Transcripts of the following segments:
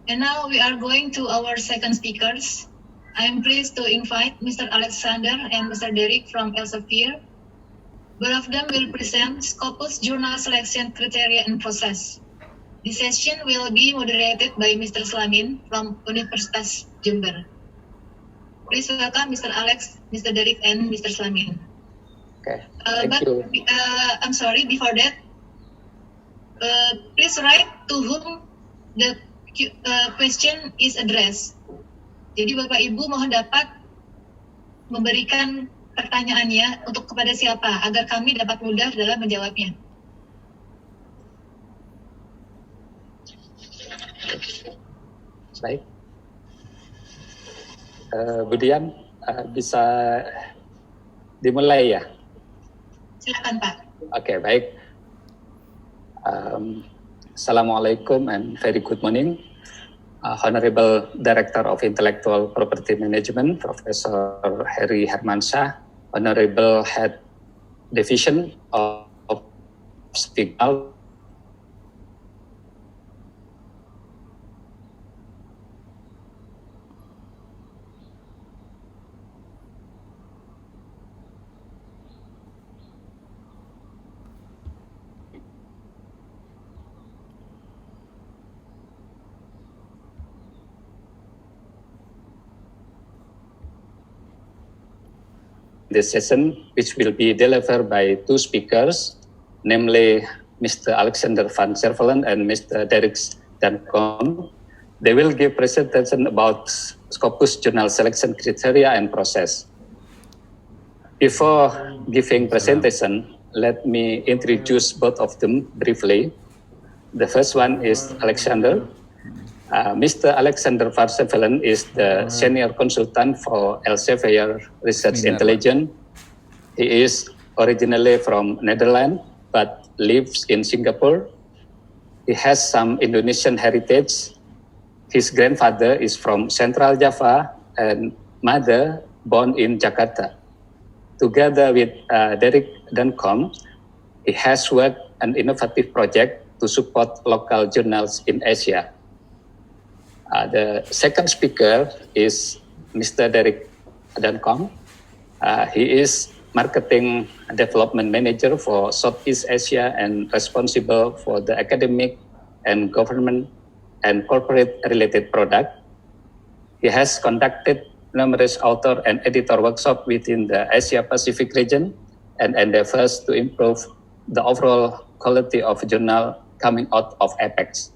And now we are going to our second speakers. I am pleased to invite Mr. Alexander and Mr. Derrick from Elsevier. Both of them will present Scopus Journal Selection Criteria and Process. This session will be moderated by Mr. Slamin from Universitas Jember. Please welcome Mr. Alex, Mr. Derrick, and Mr. Slamin. Okay, thank you. I'm sorry, before that, please write to whom the question is addressed. Jadi Bapak Ibu mohon dapat memberikan pertanyaannya untuk kepada siapa agar kami dapat mudah dalam menjawabnya. Baik. Budian, bisa dimulai ya? Silakan Pak. Oke, baik. Assalamualaikum and very good morning. Honorable Director of Intellectual Property Management, Professor Heri Hermansyah, Honorable Head Division of Signal, this session, which will be delivered by two speakers, namely Mr. Alexander van Servellen and Mr. Derrick Duncombe. They will give presentation about Scopus Journal Selection Criteria and Process. Before giving presentation, let me introduce both of them briefly. The first one is Alexander. Mr. Alexander van Servellen is the senior consultant for Elsevier Research Intelligence. He is originally from Netherlands, but lives in Singapore. He has some Indonesian heritage. His grandfather is from Central Java and mother born in Jakarta. Together with Derrick Duncombe, he has worked an innovative project to support local journals in Asia. The second speaker is Mr. Derrick Duncombe. He is Marketing Development Manager for Southeast Asia and responsible for the academic and government and corporate related product. He has conducted numerous author and editor workshops within the Asia Pacific region and endeavors to improve the overall quality of journal coming out of APEX.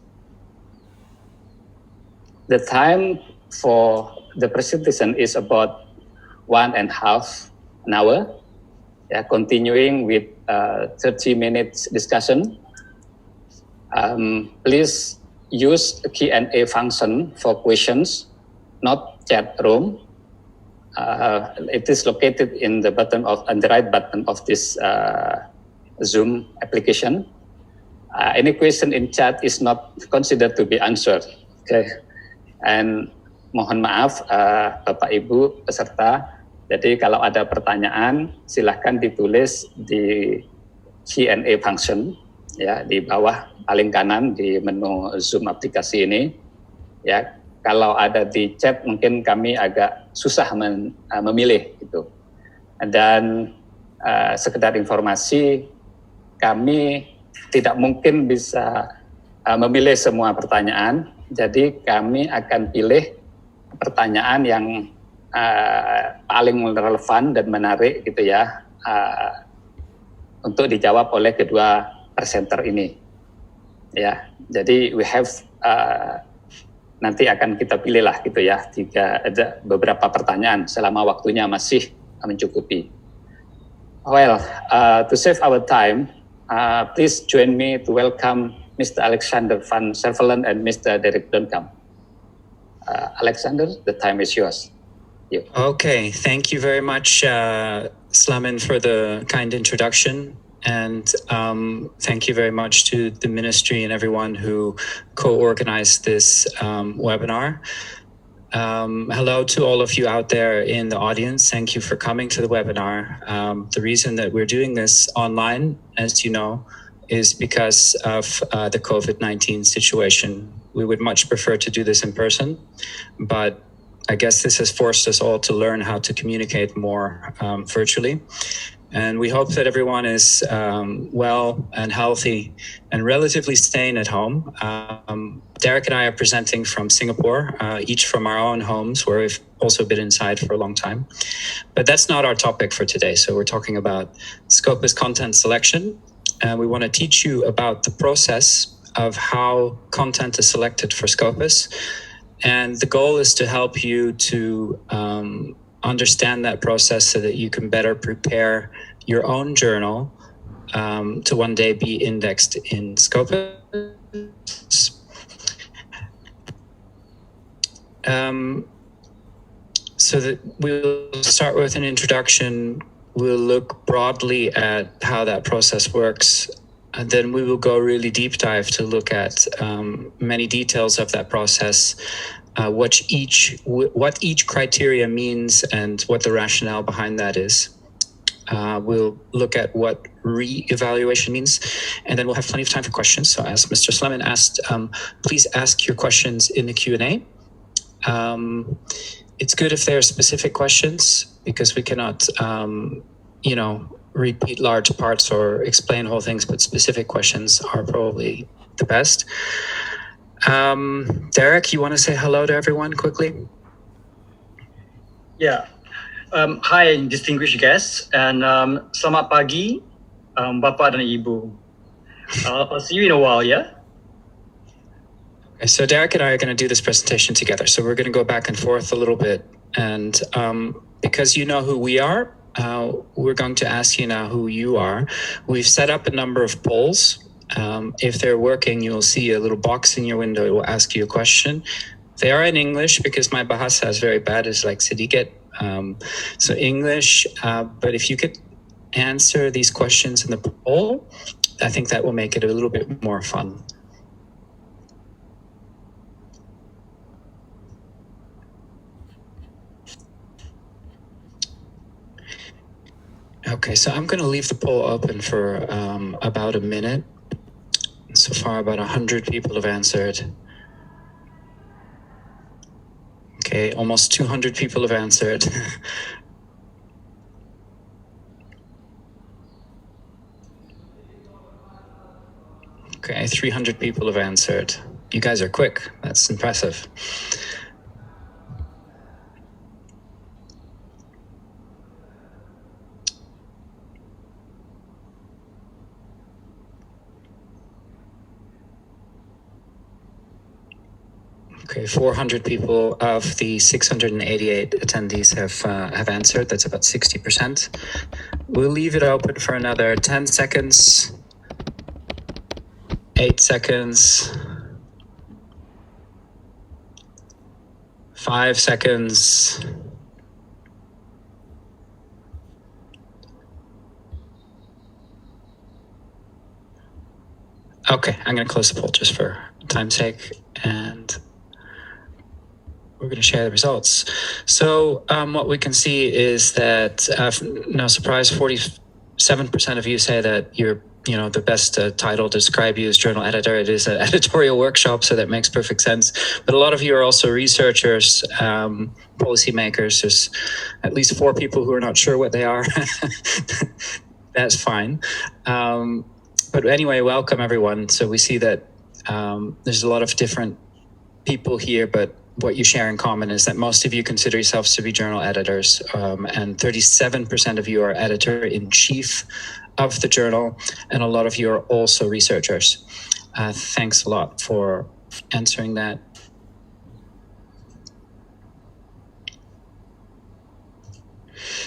The time for the presentation is about 1.5 hours, continuing with 30 minutes discussion. Please use the Q&A function for questions, not chat room. It is located in the on the right button of this Zoom application. Any question in chat is not considered to be answered. Okay. And mohon maaf Bapak Ibu peserta, jadi kalau ada pertanyaan silahkan ditulis di Q&A function ya di bawah paling kanan di menu Zoom aplikasi ini. Ya, kalau ada di chat mungkin kami agak susah memilih gitu. Dan sekedar informasi, kami tidak mungkin bisa memilih semua pertanyaan. Jadi kami akan pilih pertanyaan yang paling relevan dan menarik gitu ya untuk dijawab oleh kedua presenter ini. Ya, jadi we have nanti akan kita pilih lah gitu ya ada beberapa pertanyaan selama waktunya masih mencukupi. Well, to save our time, please join me to welcome Mr. Alexander van Servellen and Mr. Derrick Duncombe. Alexander, the time is yours. Okay, thank you very much, Slamin, for the kind introduction. And thank you very much to the ministry and everyone who co-organized this webinar. Hello to all of you out there in the audience. Thank you for coming to the webinar. The reason that we're doing this online, as you know, is because of the COVID-19 situation. We would much prefer to do this in person, but I guess this has forced us all to learn how to communicate more virtually. And we hope that everyone is well and healthy and relatively staying at home. Derrick and I are presenting from Singapore, each from our own homes, where we've also been inside for a long time. But that's not our topic for today. So we're talking about Scopus content selection. And we want to teach you about the process of how content is selected for Scopus. And the goal is to help you to understand that process so that you can better prepare your own journal to one day be indexed in Scopus. So that we'll start with an introduction. We'll look broadly at how that process works. And then we will go really deep dive to look at many details of that process, what each criteria means and what the rationale behind that is. We'll look at what reevaluation means, and then we'll have plenty of time for questions. So as Mr. Sleman asked, please ask your questions in the Q&A. It's good if there are specific questions, because we cannot, repeat large parts or explain whole things, but specific questions are probably the best. Derrick, you want to say hello to everyone quickly? Yeah. Hi, distinguished guests, and selamat pagi, Bapak dan Ibu. I'll see you in a while, yeah? Okay, so Derrick and I are going to do this presentation together. So we're going to go back and forth a little bit. And because you know who we are, we're going to ask you now who you are. We've set up a number of polls. If they're working, you'll see a little box in your window. It will ask you a question. They are in English because my bahasa is very bad. It's like sedikit. So English, but if you could answer these questions in the poll, I think that will make it a little bit more fun. Okay, so I'm going to leave the poll open for about a minute. So far, about 100 people have answered. Okay, almost 200 people have answered. Okay, 300 people have answered. You guys are quick. That's impressive. Okay, 400 people of the 688 attendees have answered. That's about 60%. We'll leave it open for another 10 seconds, 8 seconds, 5 seconds. Okay, I'm going to close the poll just for time's sake, and we're going to share the results. So what we can see is that, no surprise, 47% of you say that you're, the best title to describe you as journal editor. It is an editorial workshop, so that makes perfect sense. But a lot of you are also researchers, policymakers. There's at least 4 people who are not sure what they are. That's fine. But anyway, welcome everyone. So we see that there's a lot of different people here, but what you share in common is that most of you consider yourselves to be journal editors, and 37% of you are editor-in-chief of the journal, and a lot of you are also researchers. Thanks a lot for answering that.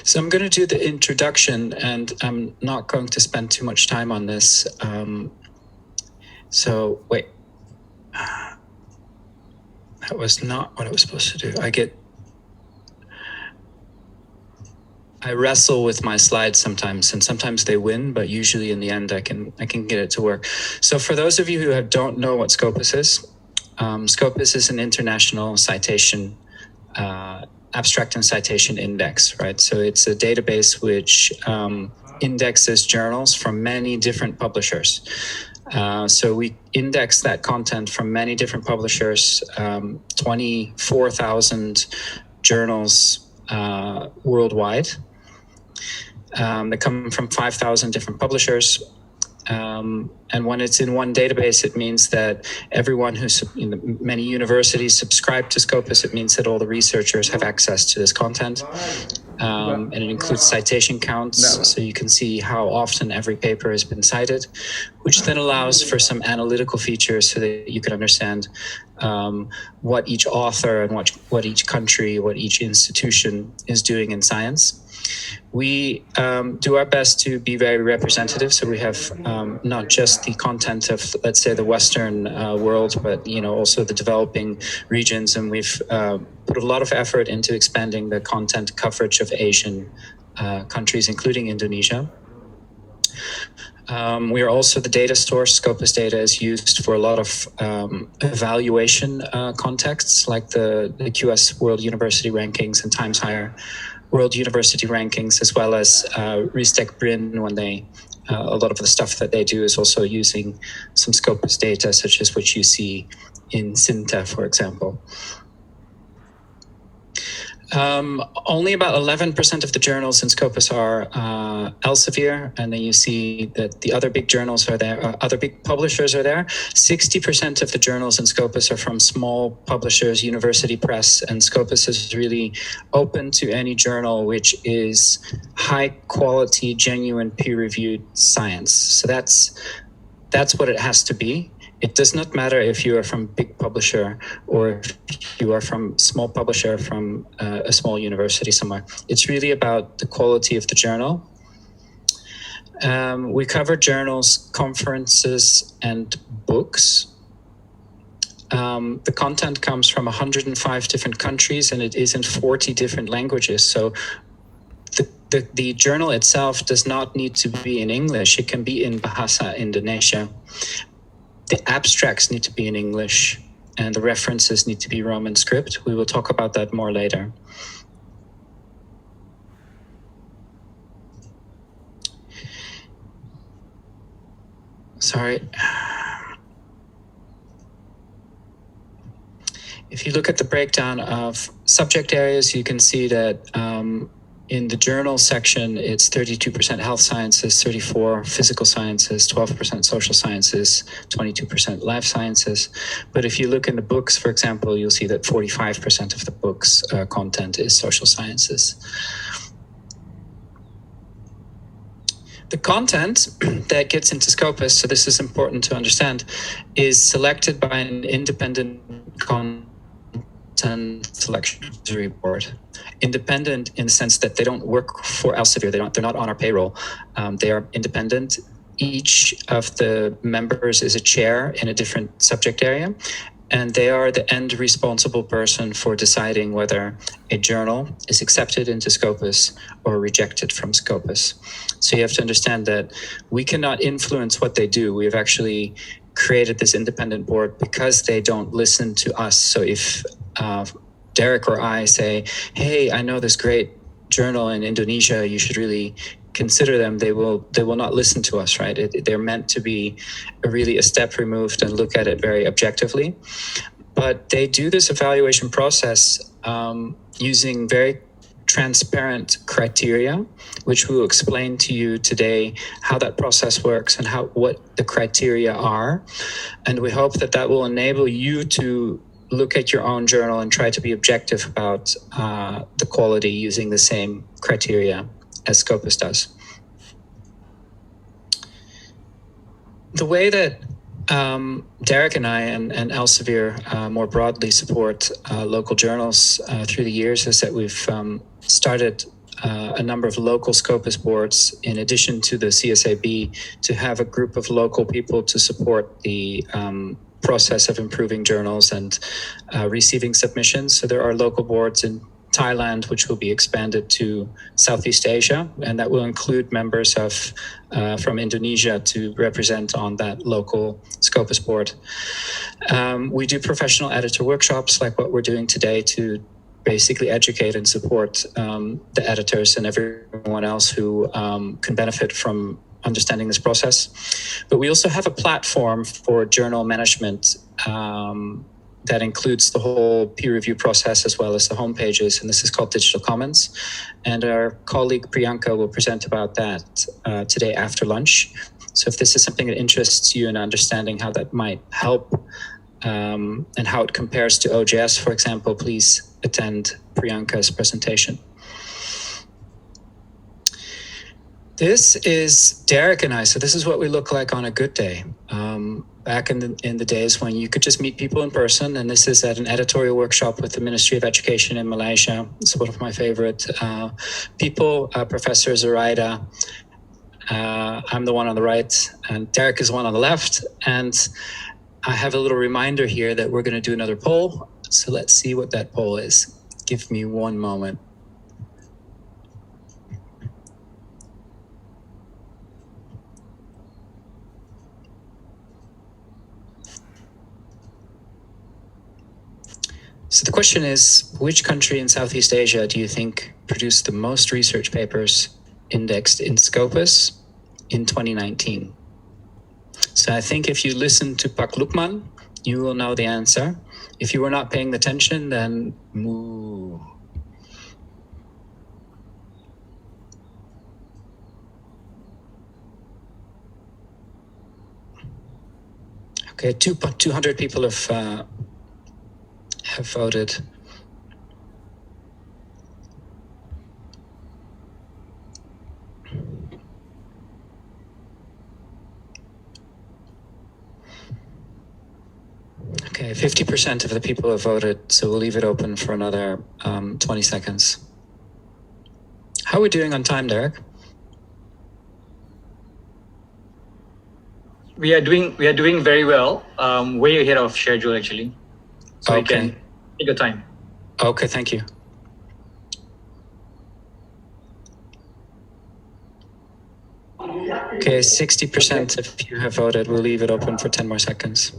So I'm going to do the introduction, and I'm not going to spend too much time on this. So wait. That was not what I was supposed to do. I wrestle with my slides sometimes, and sometimes they win, but usually in the end I can get it to work. So for those of you who don't know what Scopus is, Scopus is an international citation, abstract and citation index, right? So it's a database which indexes journals from many different publishers. So we index that content from many different publishers, 24,000 journals worldwide. They come from 5,000 different publishers. And when it's in one database, it means that everyone many universities subscribe to Scopus. It means that all the researchers have access to this content. And it includes citation counts, so you can see how often every paper has been cited, which then allows for some analytical features so that you can understand what each author and what each country, what each institution is doing in science. We do our best to be very representative, so we have not just the content of, let's say, the Western world, but also the developing regions, and we've put a lot of effort into expanding the content coverage of Asian countries, including Indonesia. We are also the data source. Scopus data is used for a lot of evaluation contexts, like the QS World University Rankings and Times Higher World University Rankings, as well as Ristek Brin, when a lot of the stuff that they do is also using some Scopus data, such as what you see in Cinta, for example. Only about 11% of the journals in Scopus are Elsevier, and then you see that the other big journals are there, other big publishers are there. 60% of the journals in Scopus are from small publishers, university press, and Scopus is really open to any journal which is high quality, genuine, peer-reviewed science. So that's what it has to be. It does not matter if you are from big publisher or if you are from small publisher from a small university somewhere. It's really about the quality of the journal. We cover journals, conferences, and books. The content comes from 105 different countries, and it is in 40 different languages. So the journal itself does not need to be in English. It can be in Bahasa Indonesia. The abstracts need to be in English, and the references need to be Roman script. We will talk about that more later. Sorry. If you look at the breakdown of subject areas, you can see that in the journal section, it's 32% health sciences, 34% physical sciences, 12% social sciences, 22% life sciences. But if you look in the books, for example, you'll see that 45% of the book's content is social sciences. The content that gets into Scopus, so this is important to understand, is selected by an independent content selection board. Independent in the sense that they don't work for Elsevier. They're not on our payroll. They are independent. Each of the members is a chair in a different subject area, and they are the end responsible person for deciding whether a journal is accepted into Scopus or rejected from Scopus. So you have to understand that we cannot influence what they do. We have actually created this independent board because they don't listen to us. So if Derrick or I say, hey, I know this great journal in Indonesia, you should really consider them, they will not listen to us, right? They're meant to be really a step removed and look at it very objectively. But they do this evaluation process using very transparent criteria, which we will explain to you today how that process works and what the criteria are. And we hope that will enable you to look at your own journal and try to be objective about the quality using the same criteria as Scopus does. The way that Derrick and I and Elsevier more broadly support local journals through the years is that we've started a number of local Scopus boards in addition to the CSAB to have a group of local people to support the process of improving journals and receiving submissions. So there are local boards in Thailand, which will be expanded to Southeast Asia, and that will include members from Indonesia to represent on that local Scopus board. We do professional editor workshops like what we're doing today to basically educate and support the editors and everyone else who can benefit from understanding this process. But we also have a platform for journal management that includes the whole peer review process as well as the homepages, and this is called Digital Commons. And our colleague Priyanka will present about that today after lunch. So if this is something that interests you in understanding how that might help and how it compares to OJS, for example, please attend Priyanka's presentation. This is Derrick and I. So this is what we look like on a good day. Back in the days when you could just meet people in person, and this is at an editorial workshop with the Ministry of Education in Malaysia. It's one of my favorite people, Professor Zoraida. I'm the one on the right, and Derrick is the one on the left. And I have a little reminder here that we're going to do another poll. So let's see what that poll is. Give me one moment. So the question is, which country in Southeast Asia do you think produced the most research papers indexed in Scopus in 2019? So I think if you listen to Pak Lukman, you will know the answer. If you were not paying attention, then moo. Okay, 200 people have voted. Okay, 50% of the people have voted, so we'll leave it open for another 20 seconds. How are we doing on time, Derrick? We are doing very well. Way ahead of schedule, actually. So Okay. you can take your time. Okay, thank you. Okay, 60% of you have voted. We'll leave it open for 10 more seconds.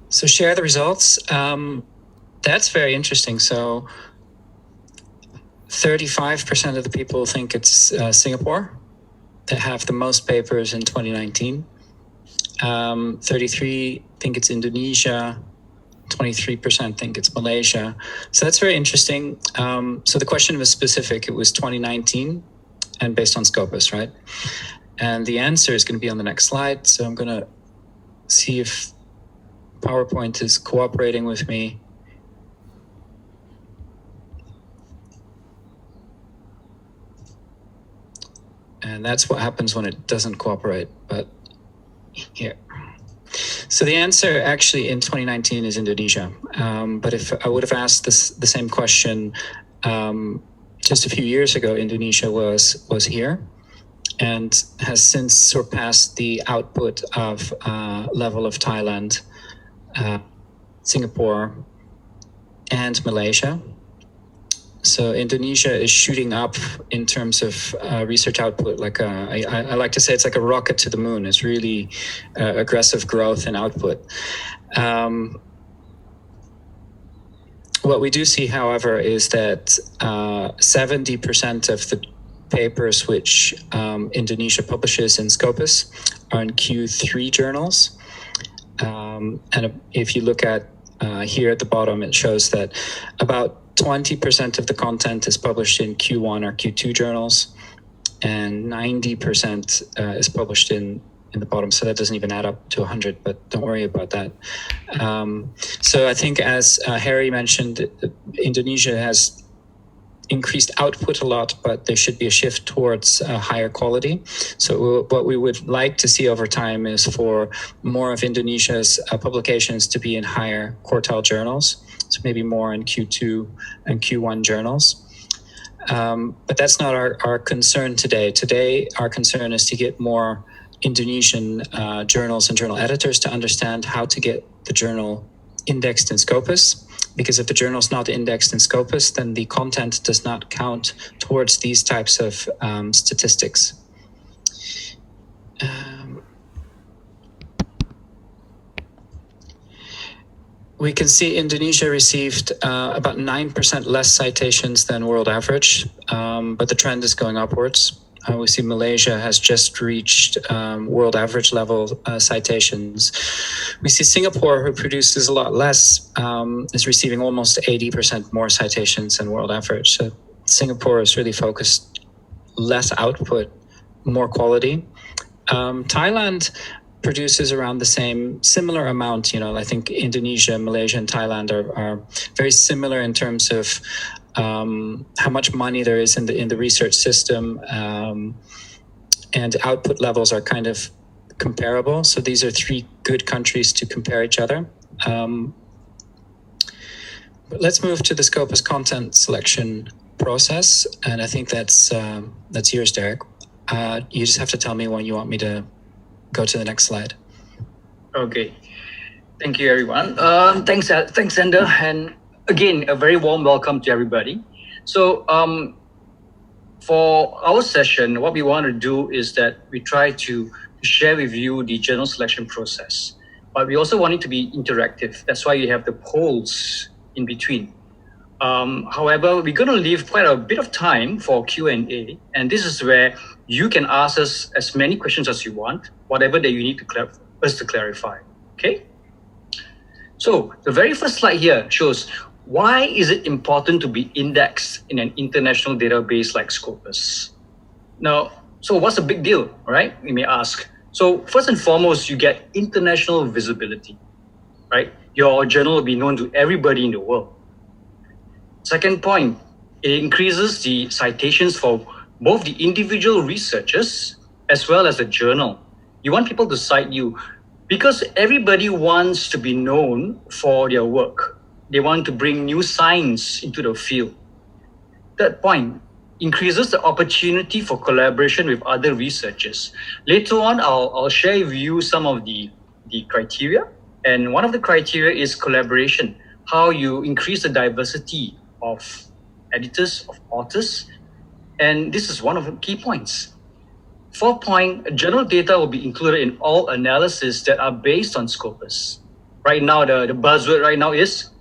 So share the results. That's very interesting. So 35% of the people think it's Singapore that have the most papers in 2019. 33 think it's Indonesia. 23% think it's Malaysia. So that's very interesting. So the question was specific. It was 2019 and based on Scopus, right? And the answer is going to be on the next slide. So I'm going to see if PowerPoint is cooperating with me. And that's what happens when it doesn't cooperate, but here. So the answer actually in 2019 is Indonesia. But if I would have asked the same question just a few years ago, Indonesia was here and has since surpassed the output of level of Thailand, Singapore, and Malaysia. So Indonesia is shooting up in terms of research output. Like I like to say, it's like a rocket to the moon. It's really aggressive growth and output. What we do see, however, is that 70% of the papers which Indonesia publishes in Scopus are in Q3 journals. And if you look at here at the bottom, it shows that about 20% of the content is published in Q1 or Q2 journals, and 90% is published in the bottom. So that doesn't even add up to 100, but don't worry about that. So I think, as Harry mentioned, Indonesia has increased output a lot, but there should be a shift towards higher quality. So what we would like to see over time is for more of Indonesia's publications to be in higher quartile journals. So maybe more in Q2 and Q1 journals. But that's not our concern today. Today, our concern is to get more Indonesian journals and journal editors to understand how to get the journal indexed in Scopus, because if the journal is not indexed in Scopus, then the content does not count towards these types of statistics. We can see Indonesia received about 9% less citations than world average, but the trend is going upwards. We see Malaysia has just reached world average level citations. We see Singapore, who produces a lot less, is receiving almost 80% more citations than world average. So Singapore is really focused less output, more quality. Thailand produces around the similar amount. I think Indonesia, Malaysia, and Thailand are very similar in terms of how much money there is in the research system, and output levels are kind of comparable. So these are three good countries to compare each other. But let's move to the Scopus content selection process, and I think that's yours, Derrick. You just have to tell me when you want me to go to the next slide. Okay. Thank you, everyone. Thanks, Sander. And again, a very warm welcome to everybody. So for our session, what we want to do is that we try to share with you the journal selection process, but we also want it to be interactive. That's why you have the polls in between. However, we're going to leave quite a bit of time for Q&A, and this is where you can ask us as many questions as you want, whatever that you need to clarify. Okay? So the very first slide here shows why is it important to be indexed in an international database like Scopus? Now, so what's the big deal, right? We may ask. So first and foremost, you get international visibility, right? Your journal will be known to everybody in the world. Second point, it increases the citations for both the individual researchers as well as the journal. You want people to cite you because everybody wants to be known for their work. They want to bring new science into the field. Third point, increases the opportunity for collaboration with other researchers. Later on, I'll share with you some of the criteria. And one of the criteria is collaboration, how you increase the diversity of editors, of authors. And this is one of the key points. Fourth point, journal data will be included in all analyses that are based on Scopus. Right now, the buzzword right now is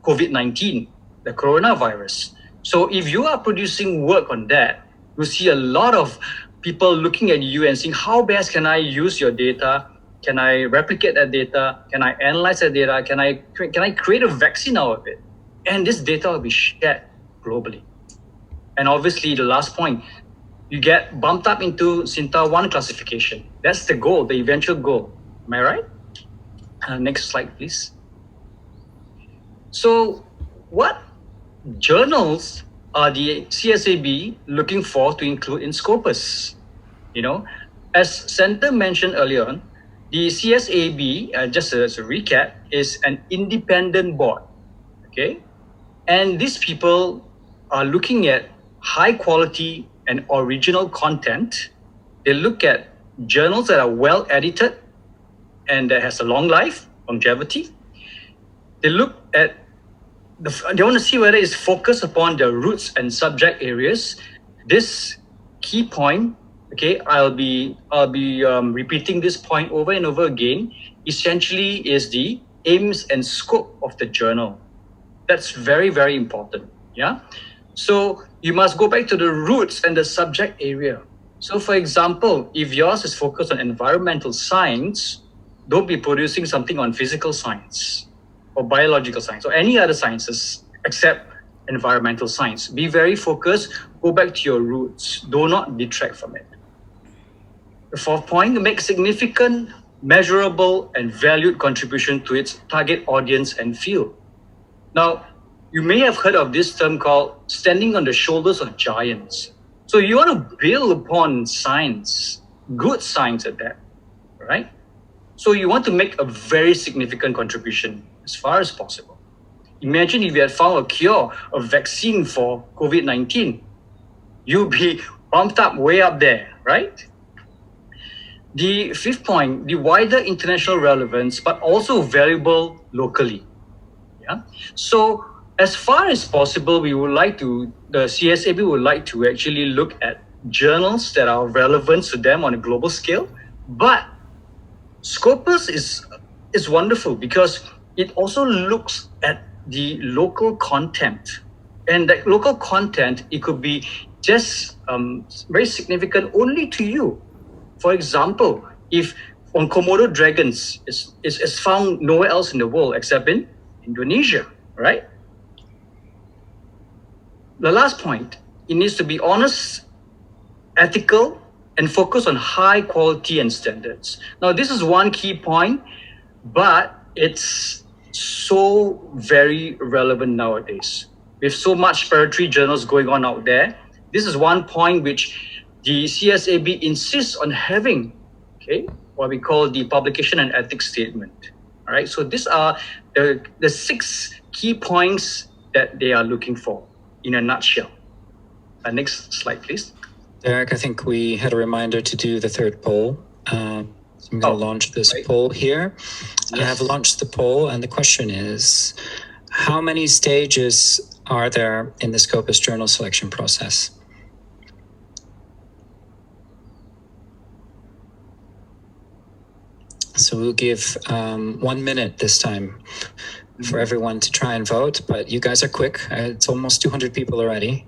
COVID-19, the coronavirus. So if you are producing work on that, you'll see a lot of people looking at you and saying, how best can I use your data? Can I replicate that data? Can I analyze that data? Can I create a vaccine out of it? And this data will be shared globally. And obviously, the last point, you get bumped up into Sinta 1 classification. That's the goal, the eventual goal. Am I right? Next slide, please. So what journals are the CSAB looking for to include in Scopus? As Sander mentioned earlier on, the CSAB, just as a recap, is an independent board, okay? And these people are looking at high quality and original content. They look at journals that are well edited and that has a long life, longevity. They look at they want to see whether it's focused upon the roots and subject areas. This key point, okay, I'll be repeating this point over and over again, essentially is the aims and scope of the journal. That's very, very important, yeah? So you must go back to the roots and the subject area. So for example, if yours is focused on environmental science, don't be producing something on physical science or biological science or any other sciences except environmental science. Be very focused, go back to your roots. Do not detract from it. The fourth point, make significant, measurable, and valued contribution to its target audience and field. Now, you may have heard of this term called standing on the shoulders of giants. So you want to build upon science, good science at that, right? So you want to make a very significant contribution as far as possible. Imagine if you had found a cure, a vaccine for COVID-19, you'd be bumped up way up there, right? The fifth point, the wider international relevance, but also valuable locally. Yeah. So as far as possible, the CSAB would like to actually look at journals that are relevant to them on a global scale. But Scopus is wonderful because it also looks at the local content. And that local content, it could be just very significant only to you. For example, if on Komodo dragons is found nowhere else in the world except in Indonesia, right? The last point, it needs to be honest, ethical, and focus on high quality and standards. Now, this is one key point, but it's so very relevant nowadays. With so much preparatory journals going on out there, this is one point which the CSAB insists on having, okay, what we call the publication and ethics statement. All right, so these are the 6 key points that they are looking for in a nutshell. Next slide, please. Derrick, I think we had a reminder to do the third poll. So I'm going to launch this poll here. Yes. I have launched the poll, and the question is, how many stages are there in the Scopus journal selection process? So we'll give 1 minute this time for everyone to try and vote, but you guys are quick. It's almost 200 people already.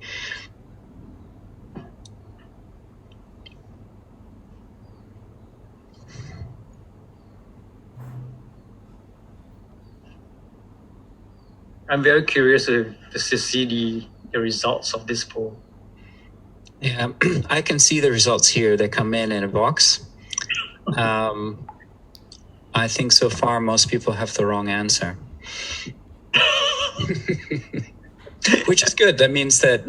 I'm very curious to see the results of this poll. Yeah, I can see the results here. They come in a box. I think so far most people have the wrong answer. Which is good. That means that,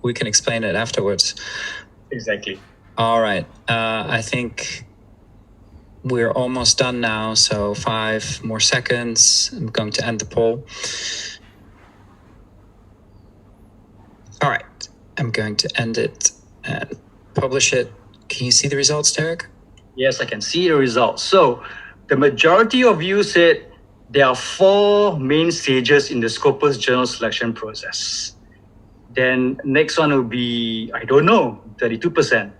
we can explain it afterwards. Exactly. All right. I think we're almost done now. So 5 more seconds. I'm going to end the poll. All right. I'm going to end it and publish it. Can you see the results, Derrick? Yes, I can see the results. So the majority of you said there are 4 main stages in the Scopus journal selection process. Then next one will be, 32%.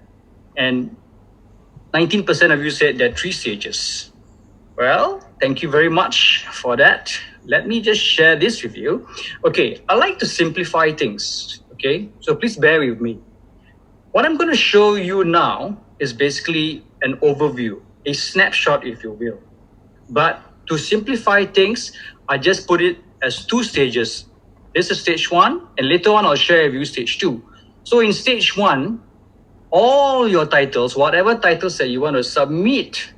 And 19% of you said there are 3 stages. Well, thank you very much for that. Let me just share this with you. Okay, I like to simplify things. Okay, so please bear with me. What I'm going to show you now is basically an overview, a snapshot, if you will. But to simplify things, I just put it as 2 stages. This is stage 1, and later on I'll share with you stage 2. So in stage 1, all your titles, whatever titles that you want to submit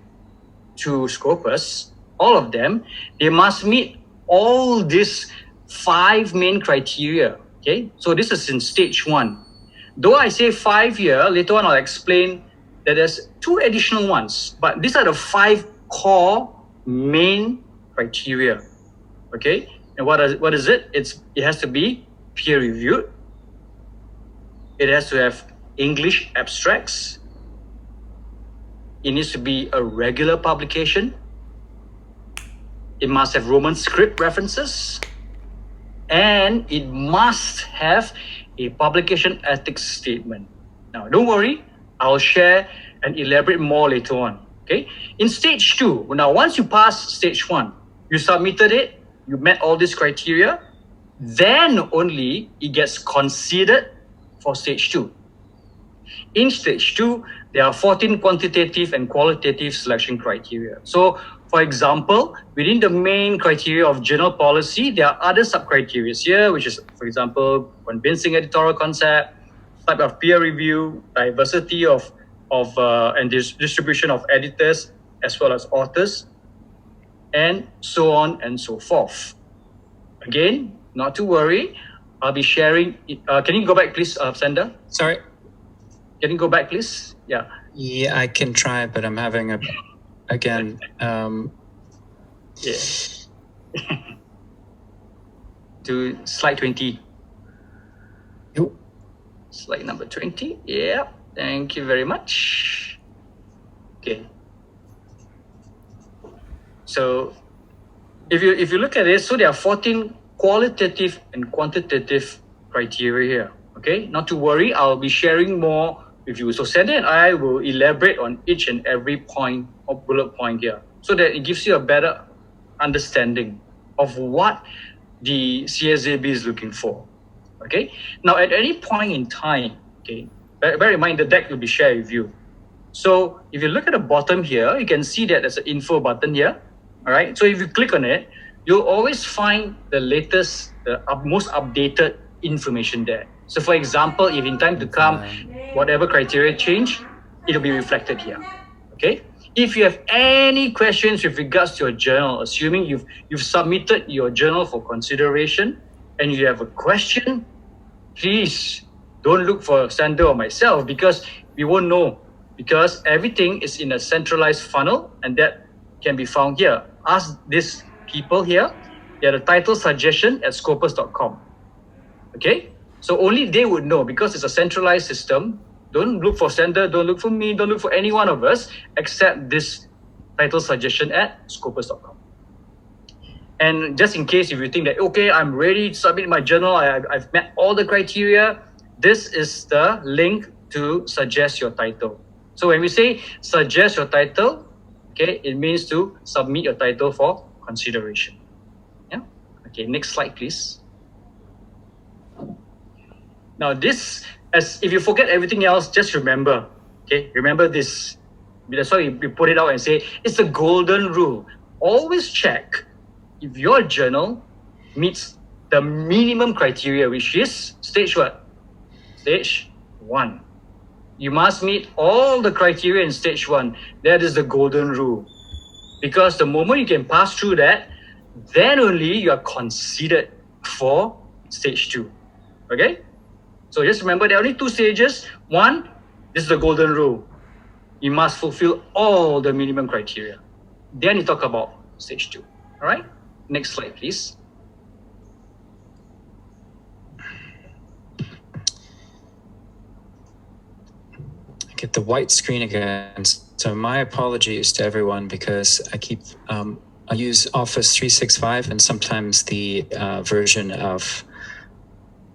to Scopus, all of them, they must meet all these 5 main criteria. Okay, so this is in stage 1. Though I say 5 here, later on I'll explain that there's 2 additional ones, but these are the 5 core main criteria. Okay, and what is it? It has to be peer reviewed. It has to have English abstracts. It needs to be a regular publication. It must have Roman script references, and it must have a publication ethics statement. Now, don't worry, I'll share and elaborate more later on. Okay, in stage 2, now once you pass stage 1, you submitted it, you met all these criteria, then only it gets considered for stage 2. In stage 2, there are 14 quantitative and qualitative selection criteria. So, for example, within the main criteria of journal policy, there are other sub-criteria here, which is, for example, convincing editorial concept, type of peer review, diversity of and distribution of editors as well as authors, and so on and so forth. Again, not to worry, I'll be sharing. Can you go back, please, Sander? Sorry. Can you go back, please? Yeah. Yeah, I can try, but I'm having again. Yeah. To slide 20. Yep. Slide number 20. Yeah. Thank you very much. Okay. So if you look at it, so there are 14 qualitative and quantitative criteria here. Okay, not to worry, I'll be sharing more with you. So Sander and I will elaborate on each and every point or bullet point here, so that it gives you a better understanding of what the CSAB is looking for. Okay, now at any point in time, okay, bear in mind the deck will be shared with you. So if you look at the bottom here, you can see that there's an info button here. All right, so if you click on it, you'll always find the latest, the most updated information there. So for example, if in time to come, whatever criteria change, it'll be reflected here. Okay. If you have any questions with regards to your journal, assuming you've submitted your journal for consideration and you have a question, please don't look for Sander or myself, because we won't know, because everything is in a centralized funnel and that can be found here. Ask these people here. They are the title suggestion at scopus.com. Okay? So only they would know, because it's a centralized system. Don't look for Sander, don't look for me, don't look for any one of us, except this title suggestion at scopus.com. And just in case if you think that, okay, I'm ready to submit my journal, I've met all the criteria, this is the link to suggest your title. So when we say suggest your title, okay, it means to submit your title for consideration. Yeah. Okay, next slide, please. Now this, as if you forget everything else, just remember, okay, remember this. That's why we put it out and say it's the golden rule. Always check if your journal meets the minimum criteria, which is stage what? Stage 1. You must meet all the criteria in stage 1. That is the golden rule. Because the moment you can pass through that, then only you are considered for stage 2. Okay? So just remember, there are only 2 stages. 1, this is the golden rule. You must fulfill all the minimum criteria. Then you talk about stage 2. All right? Next slide, please. I get the white screen again. So my apologies to everyone, because I use Office 365, and sometimes the version of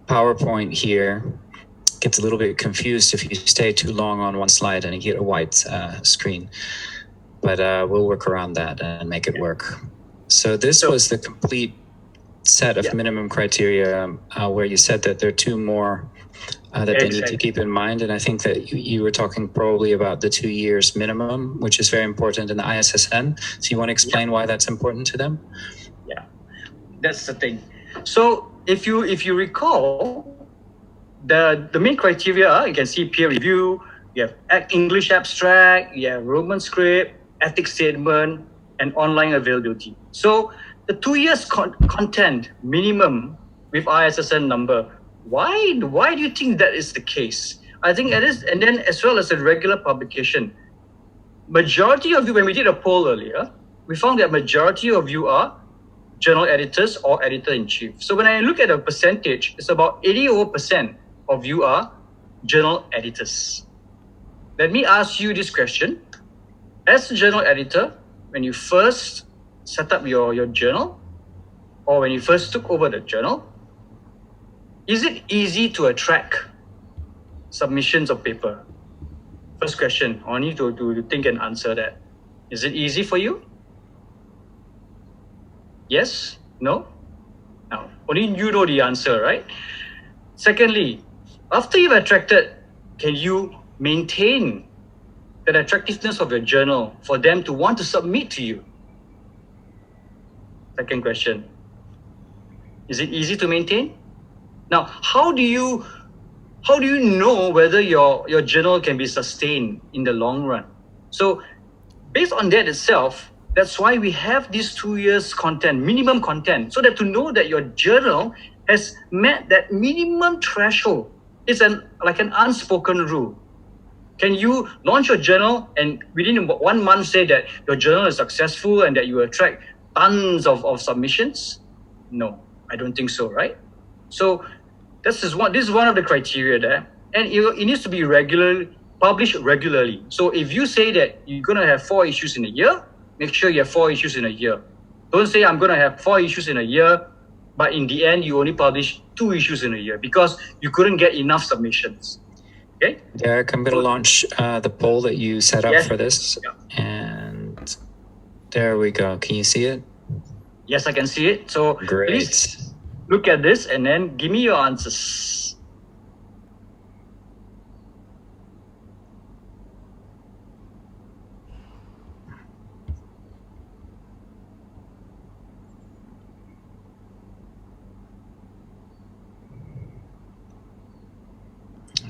PowerPoint here gets a little bit confused if you stay too long on one slide and you get a white screen. But we'll work around that and make it work. So this was the complete set of minimum criteria, where you said that there are 2 more that they need to keep in mind. And I think that you were talking probably about the 2 years minimum, which is very important in the ISSN. So you want to explain why that's important to them? Yeah, that's the thing. So if you recall, the main criteria, you can see peer review, you have English abstract, you have Roman script, ethics statement, and online availability. So the 2 years content minimum with ISSN number, why do you think that is the case? I think it is, and then as well as a regular publication. Majority of you, when we did a poll earlier, we found that majority of you are journal editors or editor-in-chief. So when I look at a percentage, it's about 80% of you are journal editors. Let me ask you this question. As a journal editor, when you first set up your journal, or when you first took over the journal, is it easy to attract submissions of paper? First question, I need to think and answer that. Is it easy for you? Yes? No? Now, only you know the answer, right? Secondly, after you've attracted, can you maintain that attractiveness of your journal for them to want to submit to you? Second question. Is it easy to maintain? Now, how do you know whether your journal can be sustained in the long run? So based on that itself, that's why we have these 2 years content, minimum content, so that to know that your journal has met that minimum threshold. It's like an unspoken rule. Can you launch your journal and within 1 month say that your journal is successful and that you attract tons of submissions? No, I don't think so, right? So this is one of the criteria there. And it needs to be published regularly. So if you say that you're going to have 4 issues in a year, make sure you have 4 issues in a year. Don't say I'm going to have 4 issues in a year, but in the end, you only publish 2 issues in a year because you couldn't get enough submissions. Okay? Derrick, I'm going to launch the poll that you set up Yes. for this. Yeah. And there we go. Can you see it? Yes, I can see it. So Great. please look at this and then give me your answers.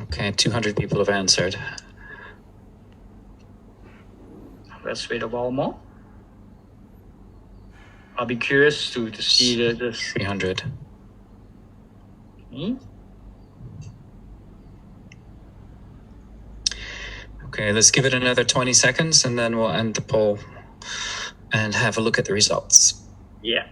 Okay, 200 people have answered. Let's wait a while more. I'll be curious to see this. 300. Okay. Okay, let's give it another 20 seconds and then we'll end the poll and have a look at the results. Yeah.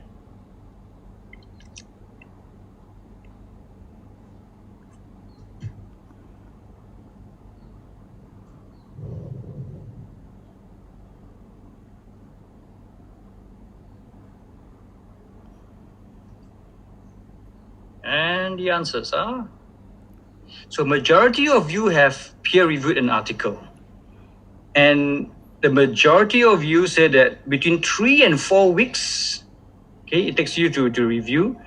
And the answers are, so majority of you have peer-reviewed an article. And the majority of you say that between 3 and 4 weeks, okay, it takes you to review.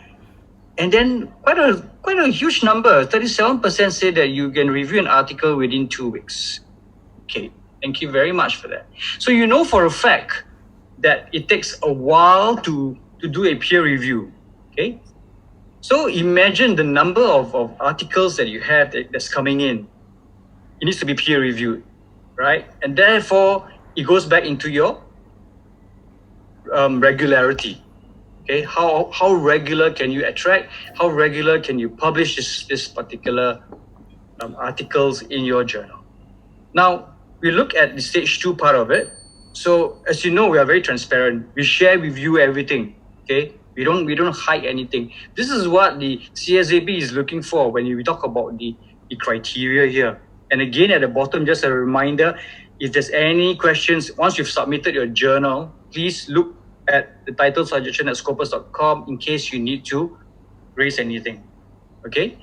And then quite a huge number, 37% say that you can review an article within 2 weeks. Okay, thank you very much for that. So you know for a fact that it takes a while to do a peer review, okay? So imagine the number of articles that you have that's coming in. It needs to be peer reviewed, right? And therefore, it goes back into your regularity. Okay, how regular can you attract? How regular can you publish this particular articles in your journal? Now, we look at the stage 2 part of it. So as you know, we are very transparent. We share with you everything. Okay. We don't hide anything. This is what the CSAB is looking for when we talk about the criteria here. And again, at the bottom, just a reminder, if there's any questions, once you've submitted your journal, please look at the title suggestion at scopus.com in case you need to raise anything. Okay?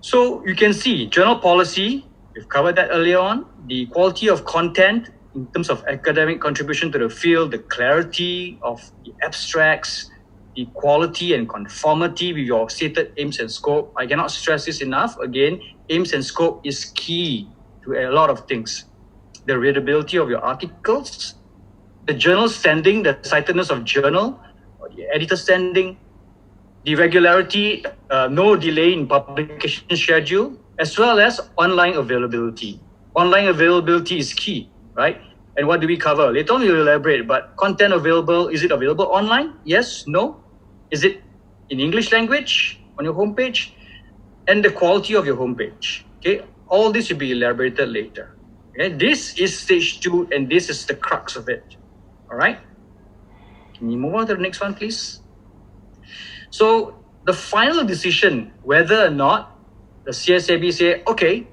So you can see journal policy, we've covered that earlier on, the quality of content in terms of academic contribution to the field, the clarity of the abstracts, the quality and conformity with your stated aims and scope. I cannot stress this enough. Again, aims and scope is key to a lot of things. The readability of your articles, the journal standing, the citedness of journal, or the editor standing, the regularity, no delay in publication schedule, as well as online availability. Online availability is key, right? And what do we cover? Later on, we'll elaborate, but content available, is it available online? Yes, no. Is it in English language on your homepage? And the quality of your homepage, okay? All this will be elaborated later. Okay, this is stage 2, and this is the crux of it. All right? Can you move on to the next one, please? So the final decision, whether or not the CSAB say, okay,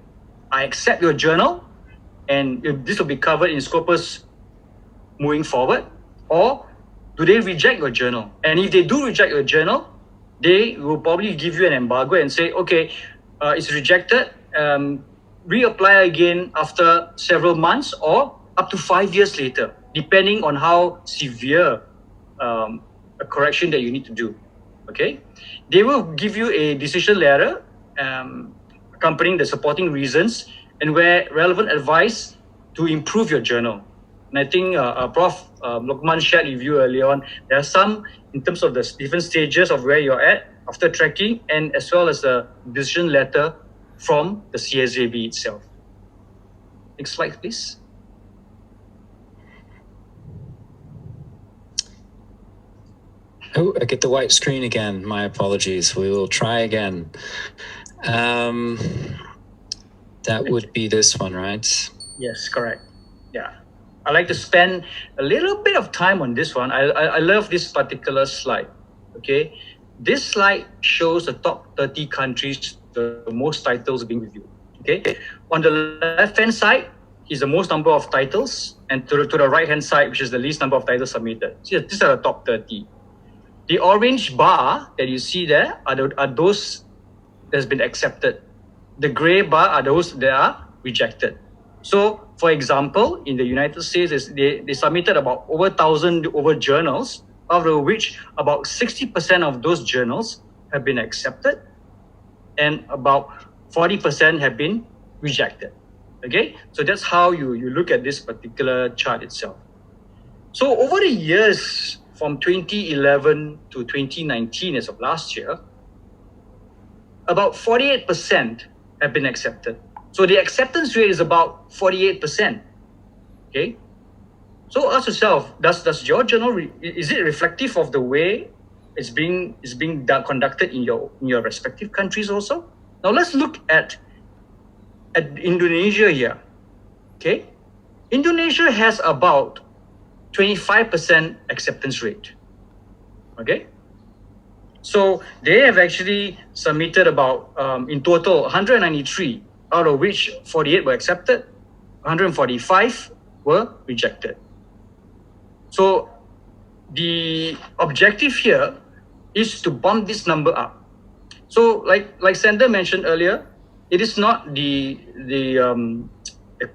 I accept your journal, and this will be covered in Scopus moving forward, or do they reject your journal? And if they do reject your journal, they will probably give you an embargo and say, okay, it's rejected, reapply again after several months or up to 5 years later, depending on how severe a correction that you need to do. Okay, they will give you a decision letter accompanying the supporting reasons and where relevant advice to improve your journal. And I think Prof. Lokman shared with you earlier on, there are some in terms of the different stages of where you're at after tracking, and as well as the decision letter from the CSAB itself. Next slide, please. Oh, I get the white screen again. My apologies. We will try again. That would be this one, right? Yes, correct. Yeah. I like to spend a little bit of time on this one. I love this particular slide. Okay. This slide shows the top 30 countries, the most titles being reviewed. Okay. On the left-hand side is the most number of titles. and to the right-hand side, which is the least number of titles submitted. See, these are the top 30. The orange bar that you see there are those that's been accepted. The gray bar are those that are rejected. So, for example, in the United States, they submitted about over 1,000 journals, out of which about 60% of those journals have been accepted and about 40% have been rejected. Okay, so that's how you look at this particular chart itself. So over the years from 2011 to 2019, as of last year, about 48% have been accepted. So the acceptance rate is about 48%. Okay, so ask yourself, does your journal is it reflective of the way it's being conducted in your respective countries also? Now let's look at Indonesia here. Okay, Indonesia has about 25% acceptance rate. Okay, so they have actually submitted about in total 193, out of which 48 were accepted, 145 were rejected. So the objective here is to bump this number up. So like Sander mentioned earlier, it is not the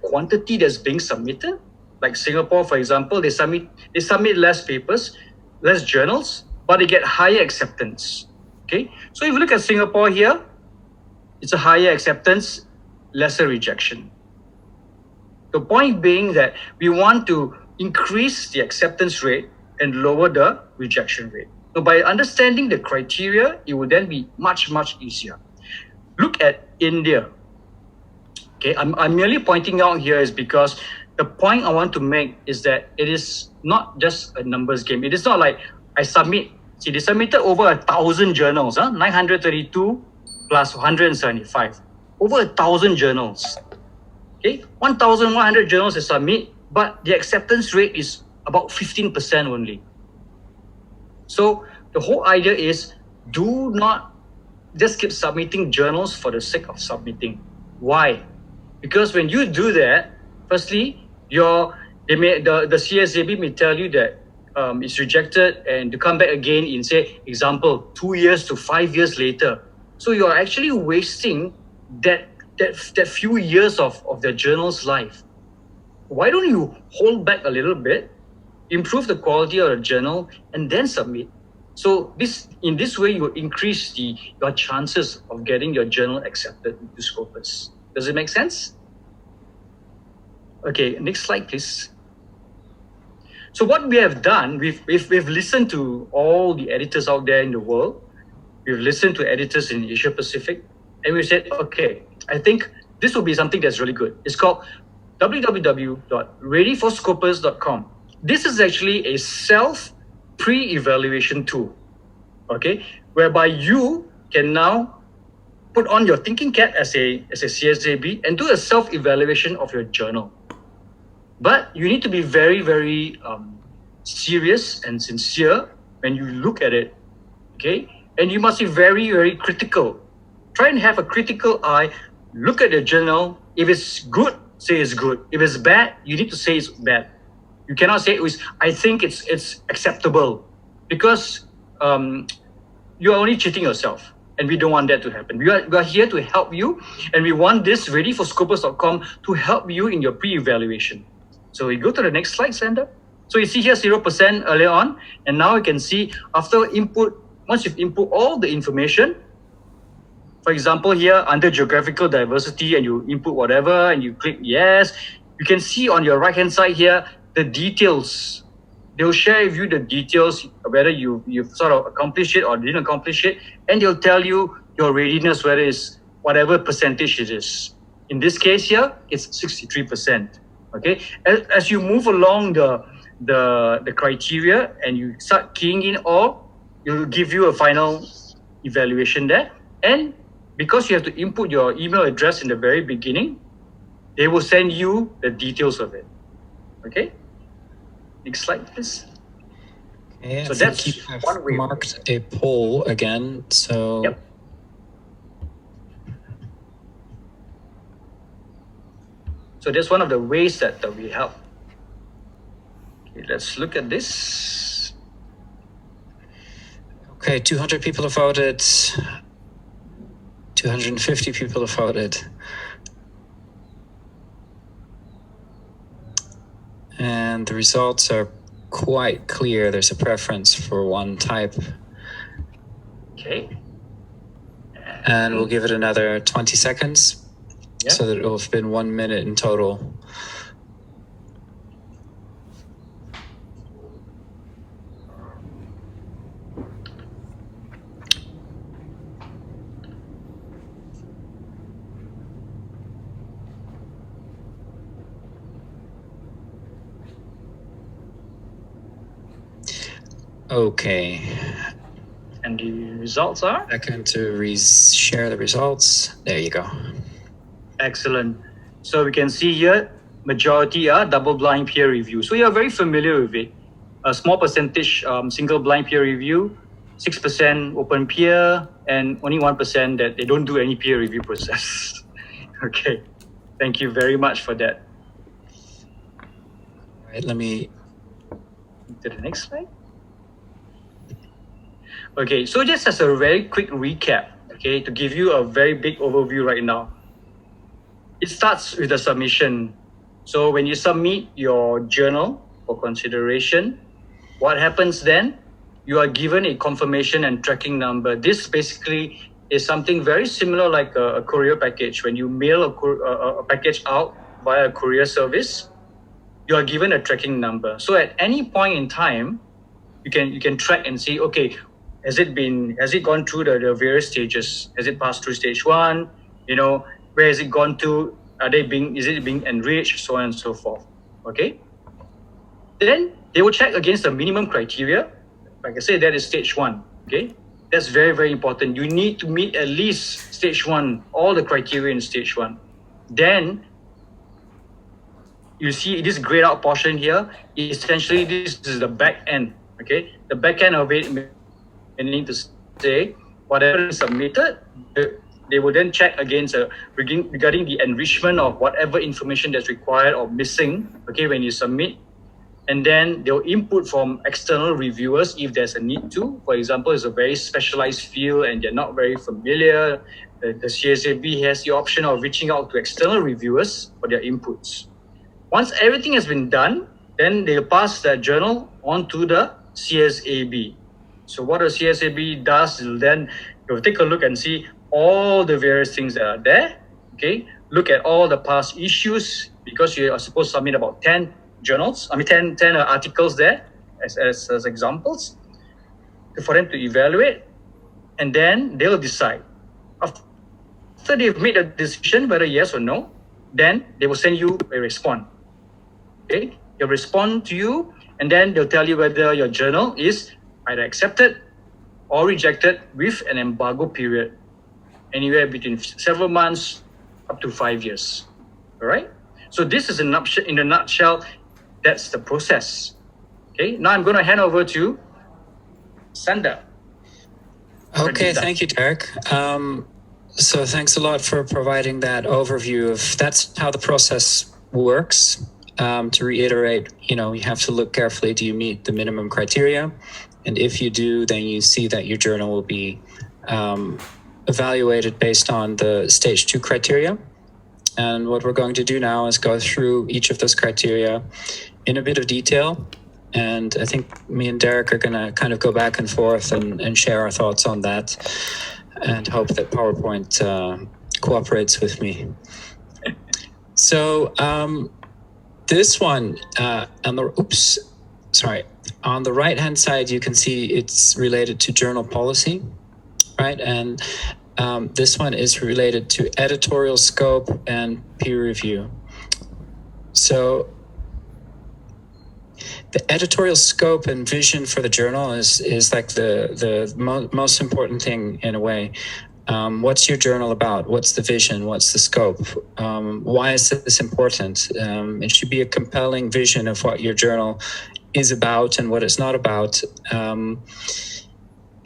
quantity that's being submitted. Like Singapore, for example, they submit less papers, less journals, but they get higher acceptance. Okay, so if you look at Singapore here, it's a higher acceptance, lesser rejection. The point being that we want to increase the acceptance rate and lower the rejection rate. So by understanding the criteria, it will then be much, much easier. Look at India. Okay, I'm merely pointing out here is because the point I want to make is that it is not just a numbers game. It is not like they submitted over 1,000 journals, 932 plus 175, over 1,000 journals. Okay, 1,100 journals they submit, but the acceptance rate is about 15% only. So the whole idea is, do not just keep submitting journals for the sake of submitting. Why? Because when you do that, firstly, the CSAB may tell you that it's rejected, and to come back again in, say, example, 2 years to 5 years later. So you are actually wasting that few years of the journal's life. Why don't you hold back a little bit, improve the quality of the journal, and then submit? So in this way, you increase your chances of getting your journal accepted into Scopus. Does it make sense? Okay, next slide, please. So what we have done, we've listened to all the editors out there in the world. We've listened to editors in Asia Pacific, and we said, okay, I think this will be something that's really good. It's called www.readyforscopus.com. This is actually a self pre-evaluation tool, okay, whereby you can now put on your thinking cap as a CSAB and do a self-evaluation of your journal. But you need to be very, very serious and sincere when you look at it, okay? And you must be very, very critical. Try and have a critical eye. Look at the journal. If it's good, say it's good. If it's bad, you need to say it's bad. You cannot say I think it's acceptable, because you're only cheating yourself, and we don't want that to happen. We are here to help you, and we want this readyforscopus.com to help you in your pre-evaluation. So we go to the next slide, Sander. So you see here 0% earlier on, and now you can see after input, once you've input all the information, for example here under geographical diversity, and you input whatever and you click yes, you can see on your right hand side here the details. They'll share with you the details, whether you've sort of accomplished it or didn't accomplish it, and they'll tell you your readiness, whether it's whatever percentage it is. In this case here, it's 63%. Okay, as you move along the criteria and you start keying in all, it'll give you a final evaluation there. And because you have to input your email address in the very beginning, they will send you the details of it. Okay, next slide, please. Okay, so I that's think you have one way. marked a poll again. So. Yep. So that's one of the ways that we help. Okay, let's look at this. Okay, 200 people have voted. 250 people have voted. And the results are quite clear. There's a preference for one type. Okay. And we'll give it another 20 seconds. Yeah. So that it will have been 1 minute in total. Okay. And the results are? Second to share the results. There you go. Excellent. So we can see here, majority are double-blind peer review. So you are very familiar with it. A small percentage single-blind peer review, 6% open peer, and only 1% that they don't do any peer review process. Okay. Thank you very much for that. All right, let me... To the next slide. Okay, so just as a very quick recap, okay, to give you a very big overview right now. It starts with the submission. So when you submit your journal for consideration, what happens then? You are given a confirmation and tracking number. This basically is something very similar like a courier package. When you mail a package out via a courier service, you are given a tracking number. So at any point in time, you can track and see, okay, has it gone through the various stages? Has it passed through stage 1? Where has it gone to? Is it being enriched? So on and so forth. Okay. Then they will check against the minimum criteria. Like I said, that is stage 1. Okay. That's very, very important. You need to meet at least stage 1, all the criteria in stage 1. Then you see this grayed out portion here. Essentially, this is the back end. Okay. The back end of it, meaning to say, whatever is submitted, they will then check against regarding the enrichment of whatever information that's required or missing, okay, when you submit. And then they'll input from external reviewers if there's a need to. For example, it's a very specialized field and they're not very familiar. The CSAB has the option of reaching out to external reviewers for their inputs. Once everything has been done, then they'll pass that journal on to the CSAB. So what the CSAB does is then you'll take a look and see all the various things that are there. Okay, look at all the past issues because you are supposed to submit about 10 journals. 10 articles there as examples for them to evaluate, and then they'll decide. After they've made a decision whether yes or no, then they will send you a response. Okay, they'll respond to you, and then they'll tell you whether your journal is either accepted or rejected with an embargo period, anywhere between several months up to 5 years. All right. So this is in a nutshell. That's the process. Okay. Now I'm going to hand over to Sander. Okay. Thank you, Derrick. So thanks a lot for providing that overview of that's how the process works. To reiterate, you have to look carefully. Do you meet the minimum criteria? And if you do, then you see that your journal will be evaluated based on the stage 2 criteria. And what we're going to do now is go through each of those criteria in a bit of detail. And I think me and Derrick are going to kind of go back and forth and share our thoughts on that, and hope that PowerPoint cooperates with me. So this one, on the right-hand side, you can see it's related to journal policy, right? And this one is related to editorial scope and peer review. So the editorial scope and vision for the journal is like the most important thing in a way. What's your journal about? What's the vision? What's the scope? Why is this important? It should be a compelling vision of what your journal is about and what it's not about.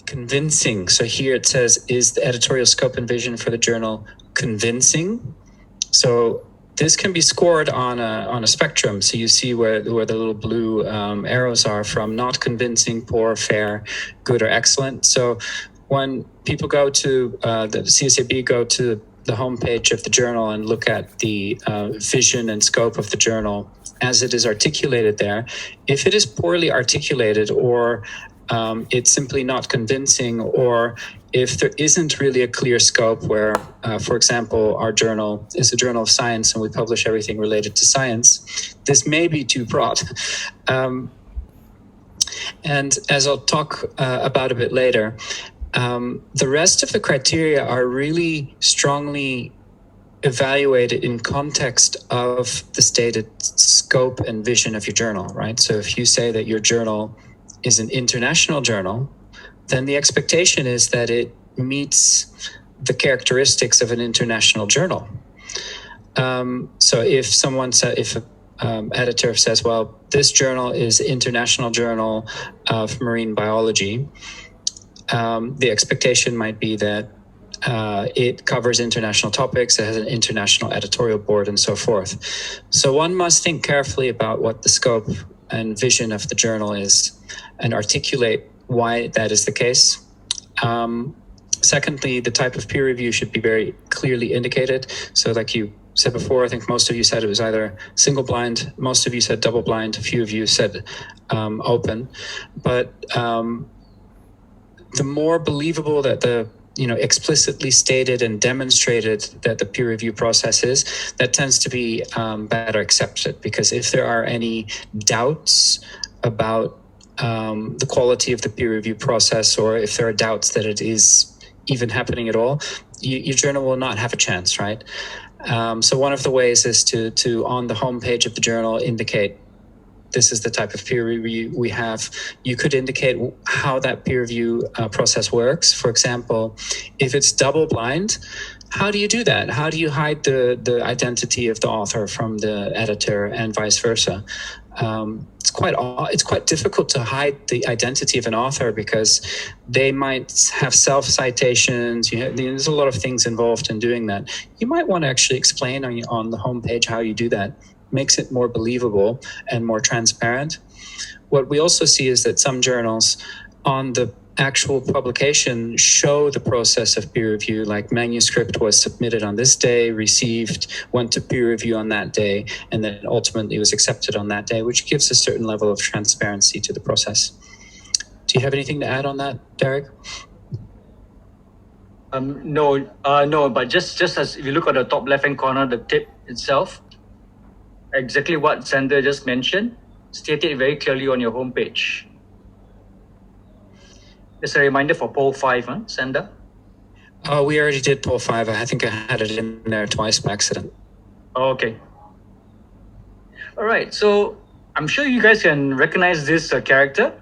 Convincing. So here it says, is the editorial scope and vision for the journal convincing? So this can be scored on a spectrum. So you see where the little blue arrows are, from not convincing, poor, fair, good, or excellent. So when people go to the CSAB, go to the homepage of the journal and look at the vision and scope of the journal as it is articulated there, if it is poorly articulated, or it's simply not convincing, or if there isn't really a clear scope where, for example, our journal is a journal of science and we publish everything related to science, this may be too broad. And as I'll talk about a bit later, the rest of the criteria are really strongly evaluated in context of the stated scope and vision of your journal, right? So if you say that your journal is an international journal, then the expectation is that it meets the characteristics of an international journal. So if someone said, if an editor says, well, this journal is International Journal of Marine Biology, the expectation might be that it covers international topics, it has an international editorial board, and so forth. So one must think carefully about what the scope and vision of the journal is and articulate why that is the case. Secondly, the type of peer review should be very clearly indicated. So like you said before, I think most of you said it was either single blind, most of you said double blind, a few of you said open. But the more believable that the explicitly stated and demonstrated that the peer review process is, that tends to be better accepted. Because if there are any doubts about the quality of the peer review process, or if there are doubts that it is even happening at all, your journal will not have a chance, right? So one of the ways is to on the homepage of the journal indicate this is the type of peer review we have. You could indicate how that peer review process works. For example, if it's double blind, how do you do that? How do you hide the identity of the author from the editor and vice versa? It's quite difficult to hide the identity of an author because they might have self-citations. There's a lot of things involved in doing that. You might want to actually explain on the homepage how you do that. Makes it more believable and more transparent. What we also see is that some journals on the actual publication show the process of peer review, like manuscript was submitted on this day, received, went to peer review on that day, and then ultimately was accepted on that day, which gives a certain level of transparency to the process. Do you have anything to add on that, Derrick? No, but just as if you look at the top left-hand corner, the tip itself, exactly what Sander just mentioned, stated very clearly on your homepage. Just a reminder for poll 5, Sander? We already did poll 5. I think I had it in there twice by accident. Oh, okay. All right, so I'm sure you guys can recognize this character.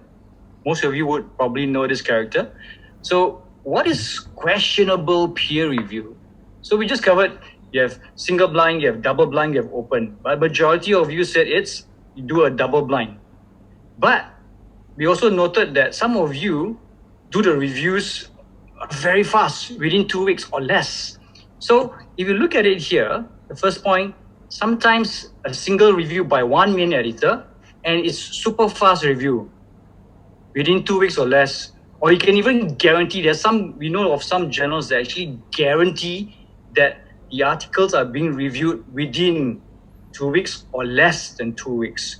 Most of you would probably know this character. So what is questionable peer review? So we just covered, you have single blind, you have double blind, you have open. But majority of you said you do a double blind. But we also noted that some of you do the reviews very fast, within 2 weeks or less. So if you look at it here, the first point, sometimes a single review by one main editor, and it's super fast review, within 2 weeks or less. Or you can even guarantee, we know of some journals that actually guarantee that the articles are being reviewed within 2 weeks or less than 2 weeks.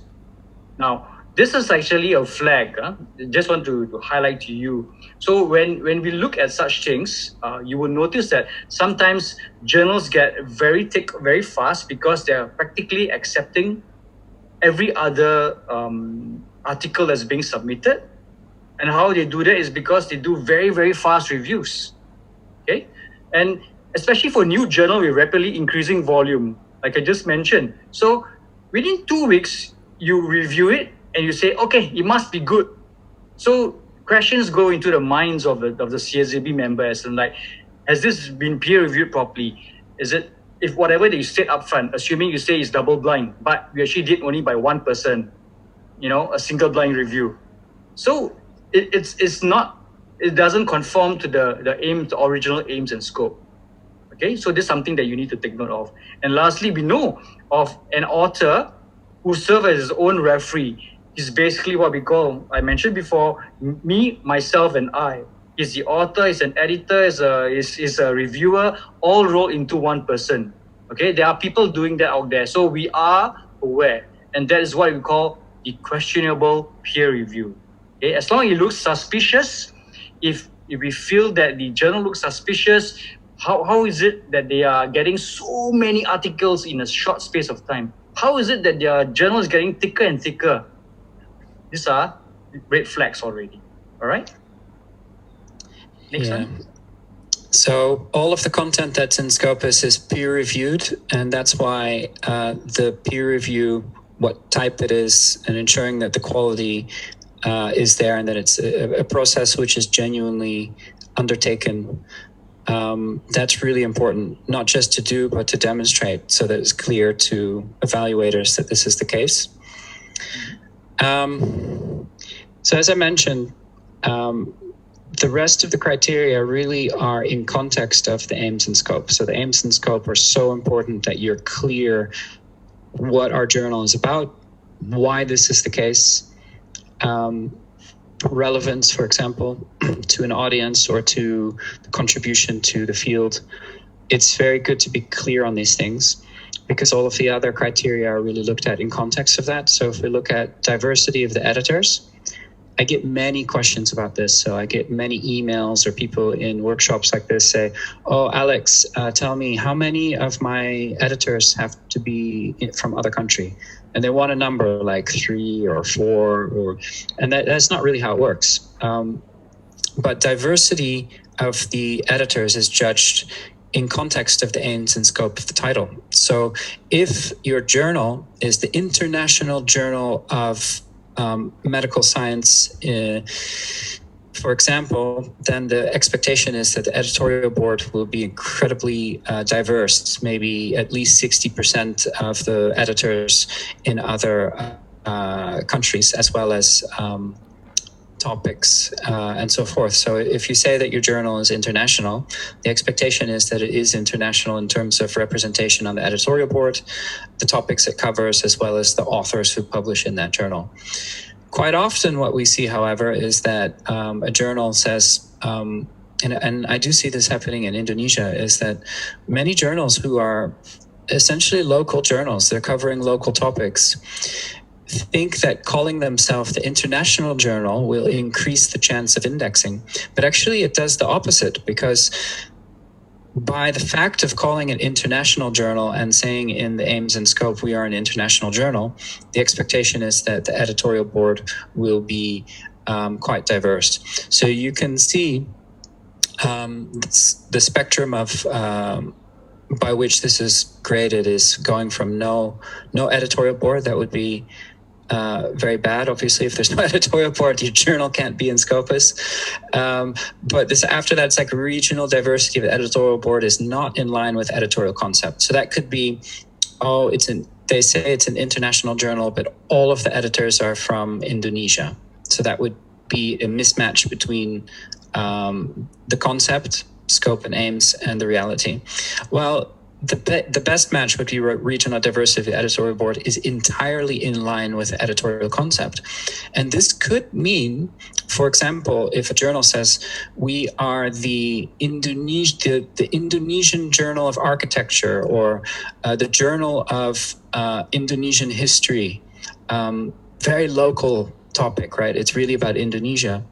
Now, this is actually a flag. I just want to highlight to you. So when we look at such things, you will notice that sometimes journals get very thick, very fast because they're practically accepting every other article that's being submitted. And how they do that is because they do very, very fast reviews. Okay? And especially for new journal with rapidly increasing volume, like I just mentioned. So within 2 weeks, you review it and you say, okay, it must be good. So questions go into the minds of the CSAB member as in like, has this been peer reviewed properly? Is it, if whatever that you said upfront, assuming you say it's double blind, but we actually did only by one person, a single blind review. So it doesn't conform to the aims, the original aims and scope. Okay, so this is something that you need to take note of. And lastly, we know of an author who serves as his own referee. He's basically what we call, I mentioned before, me, myself, and I. He's the author, he's an editor, he's a reviewer, all rolled into one person. Okay, there are people doing that out there. So we are aware. And that is what we call the questionable peer review. Okay, as long as it looks suspicious, if we feel that the journal looks suspicious, how is it that they are getting so many articles in a short space of time? How is it that their journal is getting thicker and thicker? These are red flags already. All right? Next one. So all of the content that's in Scopus is peer-reviewed, and that's why the peer review, what type it is, and ensuring that the quality is there and that it's a process which is genuinely undertaken. That's really important, not just to do, but to demonstrate so that it's clear to evaluators that this is the case. So as I mentioned, the rest of the criteria really are in context of the aims and scope. So the aims and scope are so important that you're clear what our journal is about, why this is the case, relevance, for example, to an audience or to the contribution to the field. It's very good to be clear on these things because all of the other criteria are really looked at in context of that. So if we look at diversity of the editors, I get many questions about this. So I get many emails or people in workshops like this say, oh, Alex, tell me how many of my editors have to be from other country? And they want a number like 3 or 4, and that's not really how it works. But diversity of the editors is judged in context of the aims and scope of the title. So if your journal is the International Journal of Medical Science, for example, then the expectation is that the editorial board will be incredibly diverse, maybe at least 60% of the editors in other countries, as well as topics and so forth. So if you say that your journal is international, the expectation is that it is international in terms of representation on the editorial board, the topics it covers, as well as the authors who publish in that journal. Quite often what we see, however, is that a journal says, and I do see this happening in Indonesia, is that many journals who are essentially local journals, they're covering local topics, think that calling themselves the international journal will increase the chance of indexing. But actually it does the opposite, because by the fact of calling it international journal and saying in the aims and scope we are an international journal, the expectation is that the editorial board will be quite diverse. So you can see the spectrum of by which this is graded is going from no editorial board. That would be very bad. Obviously, if there's no editorial board, your journal can't be in Scopus. But this after that, it's like regional diversity of the editorial board is not in line with editorial concept. So that could be, they say it's an international journal, but all of the editors are from Indonesia. So that would be a mismatch between the concept, scope and aims, and the reality. Well, the best match would be regional diversity of the editorial board is entirely in line with the editorial concept. And this could mean, for example, if a journal says we are the Indonesian Journal of Architecture, or the Journal of Indonesian History, very local topic, right? It's really about Indonesia.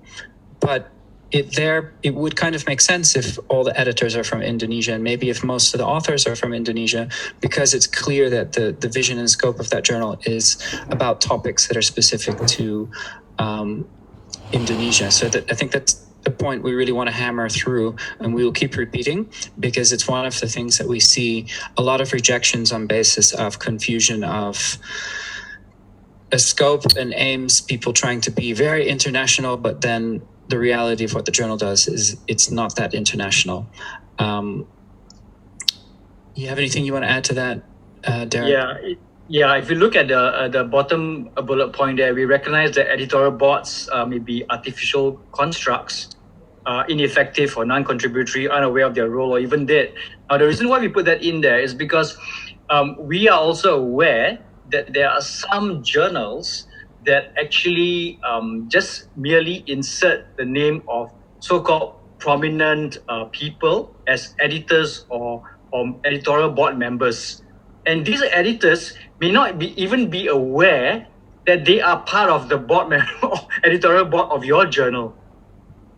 But it would kind of make sense if all the editors are from Indonesia, and maybe if most of the authors are from Indonesia, because it's clear that the vision and scope of that journal is about topics that are specific to Indonesia. So I think that's the point we really want to hammer through, and we will keep repeating, because it's one of the things that we see a lot of rejections on basis of confusion of a scope and aims, people trying to be very international, but then the reality of what the journal does is it's not that international. You have anything you want to add to that, Derrick? Yeah. If you look at the bottom bullet point there, we recognize that editorial boards may be artificial constructs. ineffective or non-contributory, unaware of their role, or even dead. Now, the reason why we put that in there is because we are also aware that there are some journals that actually just merely insert the name of so-called prominent people as editors or editorial board members. And these editors may not even be aware that they are part of the board editorial board of your journal.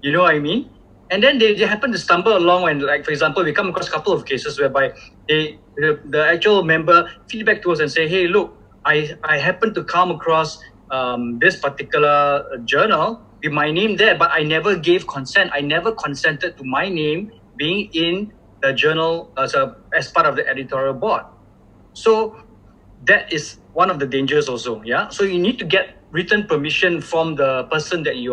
You know what I mean? And then they happen to stumble along when, like, for example, we come across a couple of cases whereby the actual member feedback to us and say, hey, look, I happen to come across this particular journal with my name there, but I never gave consent. I never consented to my name being in the journal as part of the editorial board. So that is one of the dangers also, yeah? So you need to get written permission from the person that you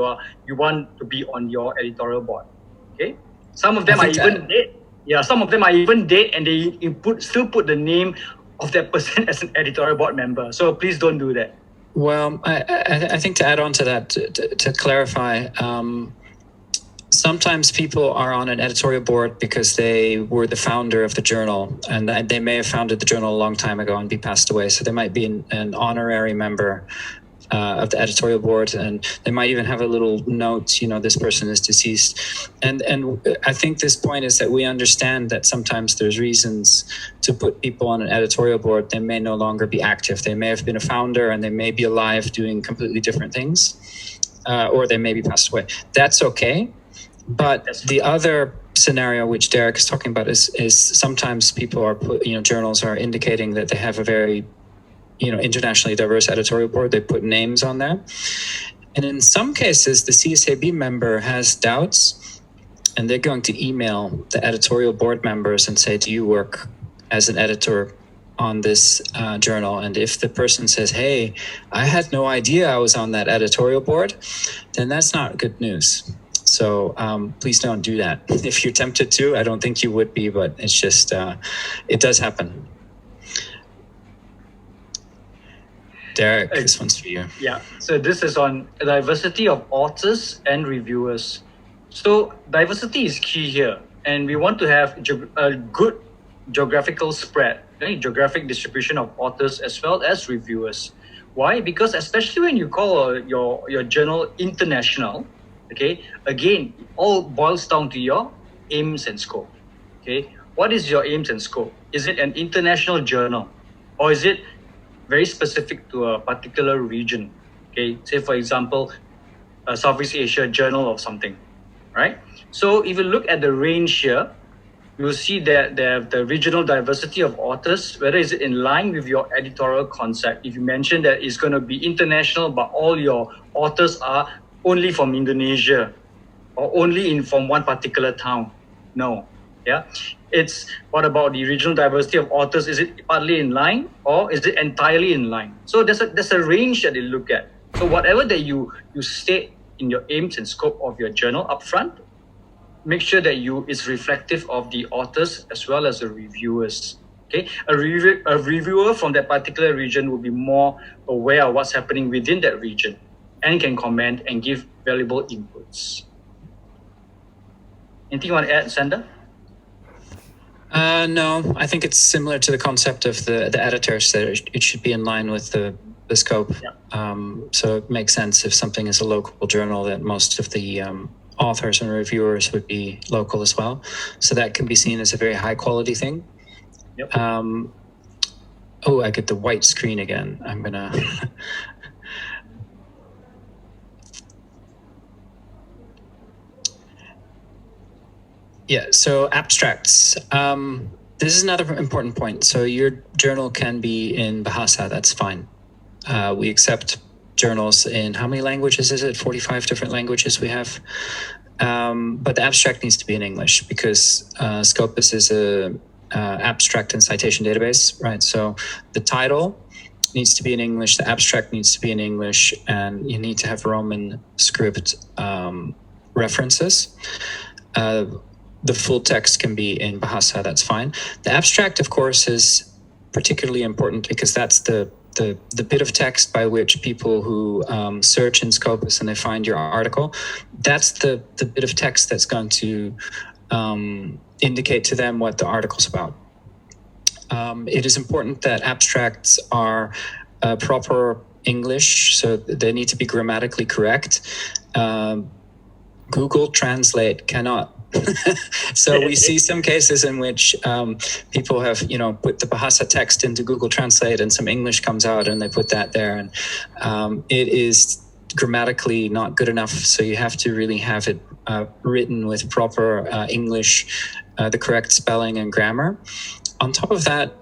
want to be on your editorial board, okay? Some of them are even dead. Yeah, some of them are even dead, and they still put the name of that person as an editorial board member. So please don't do that. Well, I think to add on to that, to clarify, sometimes people are on an editorial board because they were the founder of the journal, and they may have founded the journal a long time ago and be passed away. So they might be an honorary member of the editorial board, and they might even have a little note, this person is deceased. And I think this point is that we understand that sometimes there's reasons to put people on an editorial board. They may no longer be active. They may have been a founder and they may be alive doing completely different things, or they may be passed away. That's okay. But the other scenario which Derrick is talking about is sometimes people are journals are indicating that they have a very internationally diverse editorial board. They put names on there, and in some cases the CSAB member has doubts, and they're going to email the editorial board members and say, do you work as an editor on this journal? And if the person says, hey, I had no idea I was on that editorial board, then that's not good news. So please don't do that. If you're tempted to, I don't think you would be, but it's just, it does happen. Derrick, this one's for you. Yeah, so this is on diversity of authors and reviewers. So diversity is key here, and we want to have a good geographical spread, right? Geographic distribution of authors as well as reviewers. Why? Because especially when you call your journal international, okay, again, it all boils down to your aims and scope. Okay, what is your aims and scope? Is it an international journal, or is it very specific to a particular region? Okay, say for example, a Southeast Asia journal or something, right? So if you look at the range here, you'll see that the regional diversity of authors, whether is it in line with your editorial concept. If you mention that it's going to be international, but all your authors are only from Indonesia or only from one particular town, no. Yeah, it's what about the regional diversity of authors? Is it partly in line or is it entirely in line? So there's a range that they look at. So whatever that you state in your aims and scope of your journal upfront, make sure that it's reflective of the authors as well as the reviewers. Okay, a reviewer from that particular region will be more aware of what's happening within that region and can comment and give valuable inputs. Anything you want to add, Sander? No, I think it's similar to the concept of the editors, that it should be in line with the scope. Yeah. So it makes sense if something is a local journal that most of the authors and reviewers would be local as well. So that can be seen as a very high quality thing. Yep. I get the white screen again. I'm gonna... Yeah, so abstracts. This is another important point. So your journal can be in Bahasa, that's fine. We accept journals in, how many languages is it? 45 different languages we have. But the abstract needs to be in English because Scopus is a abstract and citation database, right? So the title needs to be in English, the abstract needs to be in English, and you need to have Roman script references. The full text can be in Bahasa, that's fine. The abstract, of course, is particularly important because that's the the bit of text by which people who search in Scopus and they find your article, that's the bit of text that's going to indicate to them what the article's about. It is important that abstracts are proper English, so they need to be grammatically correct. Google Translate cannot. So we see some cases in which people have, put the Bahasa text into Google Translate and some English comes out and they put that there, and it is grammatically not good enough. So you have to really have it written with proper English, the correct spelling and grammar. On top of that,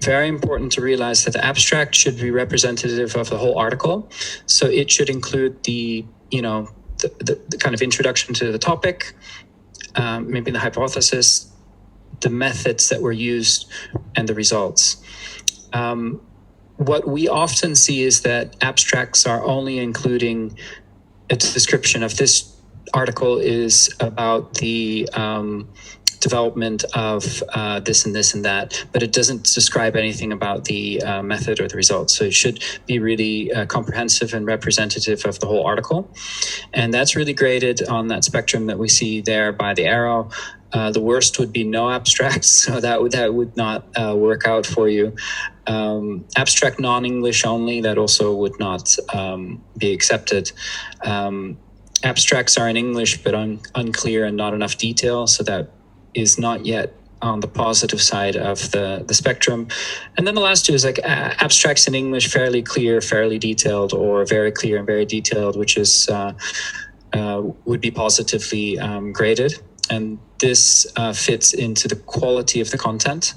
very important to realize that the abstract should be representative of the whole article. So it should include the kind of introduction to the topic, maybe the hypothesis, the methods that were used, and the results. What we often see is that abstracts are only including a description of this article is about the development of this and this and that, but it doesn't describe anything about the method or the results. So it should be really comprehensive and representative of the whole article. And that's really graded on that spectrum that we see there by the arrow. The worst would be no abstracts, so that would not work out for you. Abstract non-English only, that also would not be accepted. Abstracts are in English, but unclear and not enough detail, so that is not yet on the positive side of the spectrum. And then the last two is like abstracts in English, fairly clear, fairly detailed, or very clear and very detailed, which is would be positively graded. And this fits into the quality of the content.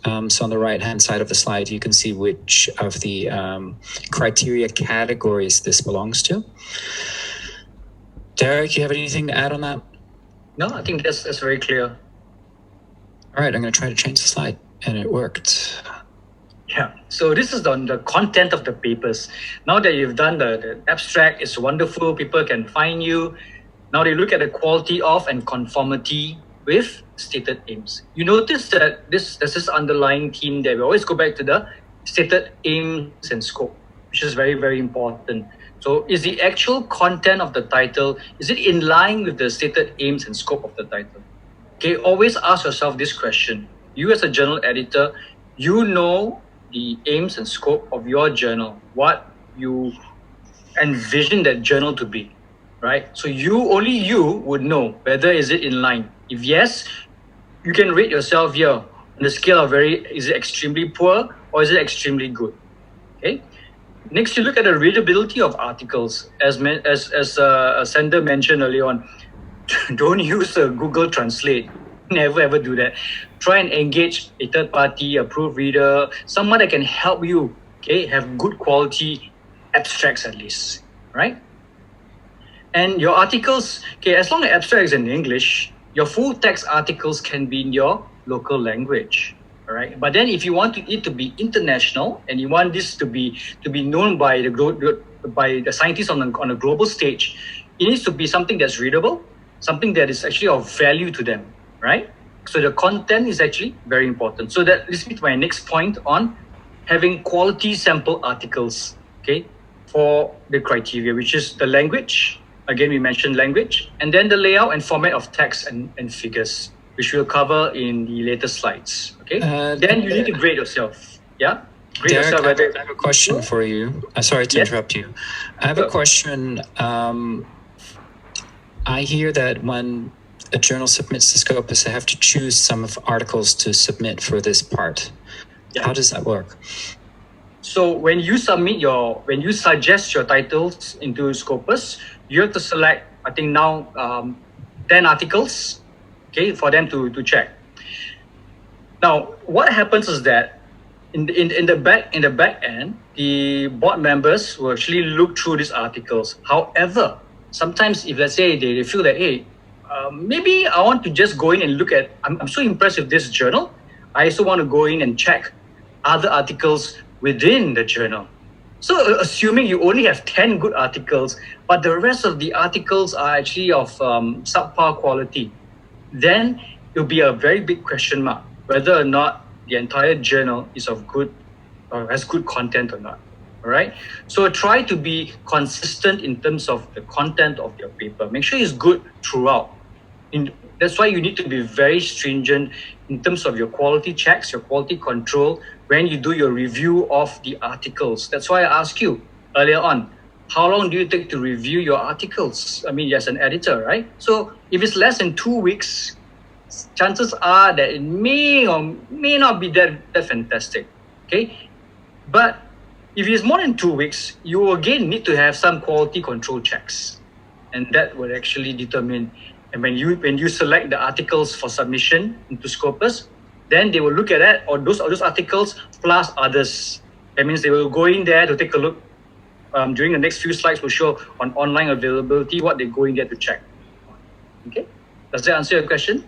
So on the right-hand side of the slide, you can see which of the criteria categories this belongs to. Derrick, you have anything to add on that? No, I think that's very clear. All right, I'm going to try to change the slide, and it worked. Yeah, so this is the content of the papers. Now that you've done the abstract, it's wonderful, people can find you. Now they look at the quality of and conformity with stated aims. You notice that there's this underlying theme there. We always go back to the stated aims and scope, which is very, very important. So is the actual content of the title, is it in line with the stated aims and scope of the title? Okay, always ask yourself this question. You as a journal editor, you know the aims and scope of your journal, what you envision that journal to be, right? So only you would know whether is it in line. If yes, you can rate yourself here on the scale of is it extremely poor or is it extremely good? Okay. Next, you look at the readability of articles. As Sander mentioned earlier on, don't use Google Translate. Never ever do that. Try and engage a third party, a proofreader, someone that can help you, okay, have good quality abstracts at least, right? And your articles, okay, as long as abstract is in English, your full text articles can be in your local language, all right? But then if you want it to be international and you want this to be known by the scientists on a global stage, it needs to be something that's readable, something that is actually of value to them, right? So the content is actually very important. So that leads me to my next point on having quality sample articles, okay, for the criteria, which is the language. Again, we mentioned language, and then the layout and format of text and figures, which we'll cover in the later slides, okay? Then you need to grade yourself, yeah? Grade Derrick, yourself. I have a question for you. Sorry to interrupt you. I have a question. I hear that when a journal submits to Scopus, they have to choose some of articles to submit for this part. Yeah. How does that work? So when you suggest your titles into Scopus, you have to select, I think now, 10 articles, okay, for them to check. Now, what happens is that in the back end, the board members will actually look through these articles. However, sometimes if let's say they feel that, hey, maybe I want to just go in and look at, I'm so impressed with this journal, I also want to go in and check other articles within the journal. So assuming you only have 10 good articles, but the rest of the articles are actually of subpar quality, then it'll be a very big question mark whether or not the entire journal is of good has good content or not. All right. So try to be consistent in terms of the content of your paper. Make sure it's good throughout. That's why you need to be very stringent in terms of your quality checks, your quality control when you do your review of the articles. That's why I asked you earlier on, how long do you take to review your articles? I mean, as an editor, right? So if it's less than 2 weeks, chances are that it may or may not be that fantastic. Okay. But if it's more than 2 weeks, you again need to have some quality control checks. And that will actually determine. And when you select the articles for submission into Scopus, then they will look at that or those articles plus others. That means they will go in there to take a look. During the next few slides, we'll show on online availability what they go in there to check. Okay, does that answer your question?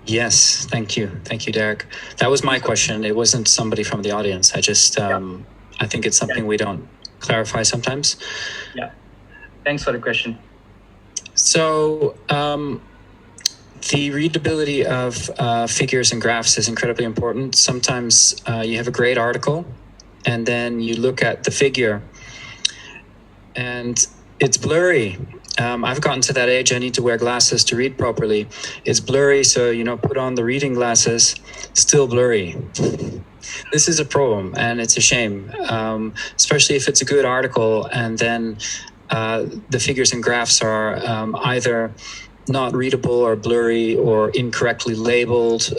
Yes, thank you, Derrick. That was my question. It wasn't somebody from the audience. I just I think it's something we don't clarify sometimes. Yeah, thanks for the question. So the readability of figures and graphs is incredibly important. Sometimes you have a great article and then you look at the figure and it's blurry. I've gotten to that age, I need to wear glasses to read properly. It's blurry, so, put on the reading glasses, still blurry. This is a problem and it's a shame, especially if it's a good article and then the figures and graphs are either not readable or blurry or incorrectly labeled.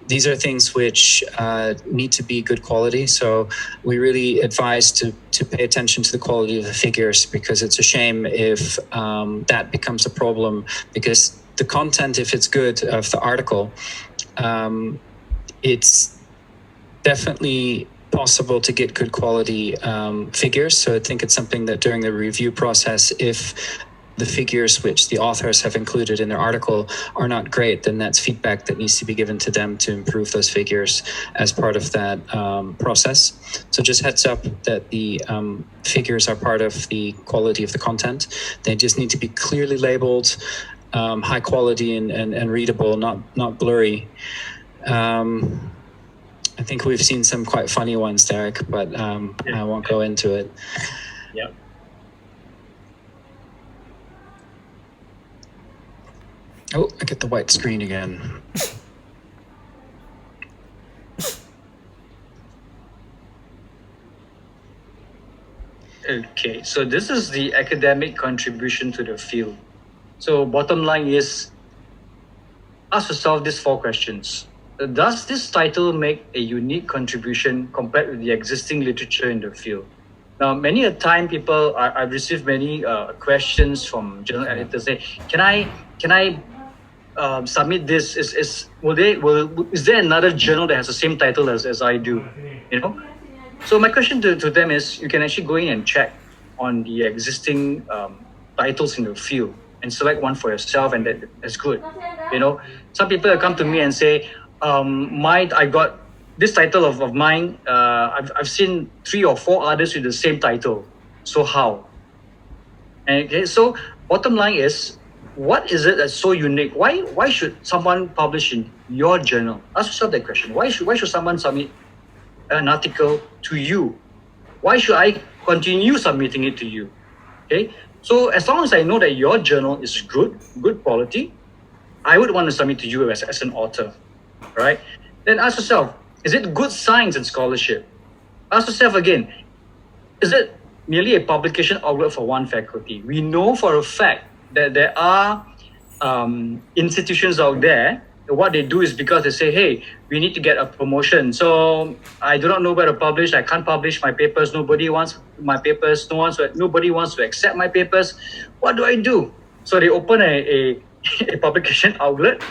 These are things which need to be good quality. So we really advise to pay attention to the quality of the figures, because it's a shame if that becomes a problem, because the content, if it's good, of the article, it's definitely possible to get good quality figures. So I think it's something that during the review process, if the figures which the authors have included in their article are not great, then that's feedback that needs to be given to them to improve those figures as part of that process. So just heads up that the figures are part of the quality of the content. They just need to be clearly labeled, high quality and readable, not blurry. I think we've seen some quite funny ones, Derrick, but I won't go into it. Yeah. Oh, I get the white screen again. Okay, so this is the academic contribution to the field. So bottom line is, ask yourself these 4 questions. Does this title make a unique contribution compared with the existing literature in the field? Now, many a time people, I've received many questions from journal editors say, can I submit this? Is there another journal that has the same title as I do? So my question to them is, you can actually go in and check on the existing titles in the field and select one for yourself, and that's good. Some people have come to me and say, I got this title of mine. I've seen 3 or 4 others with the same title. So how? Okay, so bottom line is, what is it that's so unique? Why should someone publish in your journal? Ask yourself that question. Why should someone submit an article to you? Why should I continue submitting it to you? Okay, so as long as I know that your journal is good quality, I would want to submit to you as an author, right? Then ask yourself, is it good science and scholarship? Ask yourself again, is it merely a publication outlet for one faculty? We know for a fact that there are institutions out there. What they do is because they say, hey, we need to get a promotion. So I do not know where to publish. I can't publish my papers. Nobody wants my papers. Nobody wants to accept my papers. What do I do? So they open a publication outlet,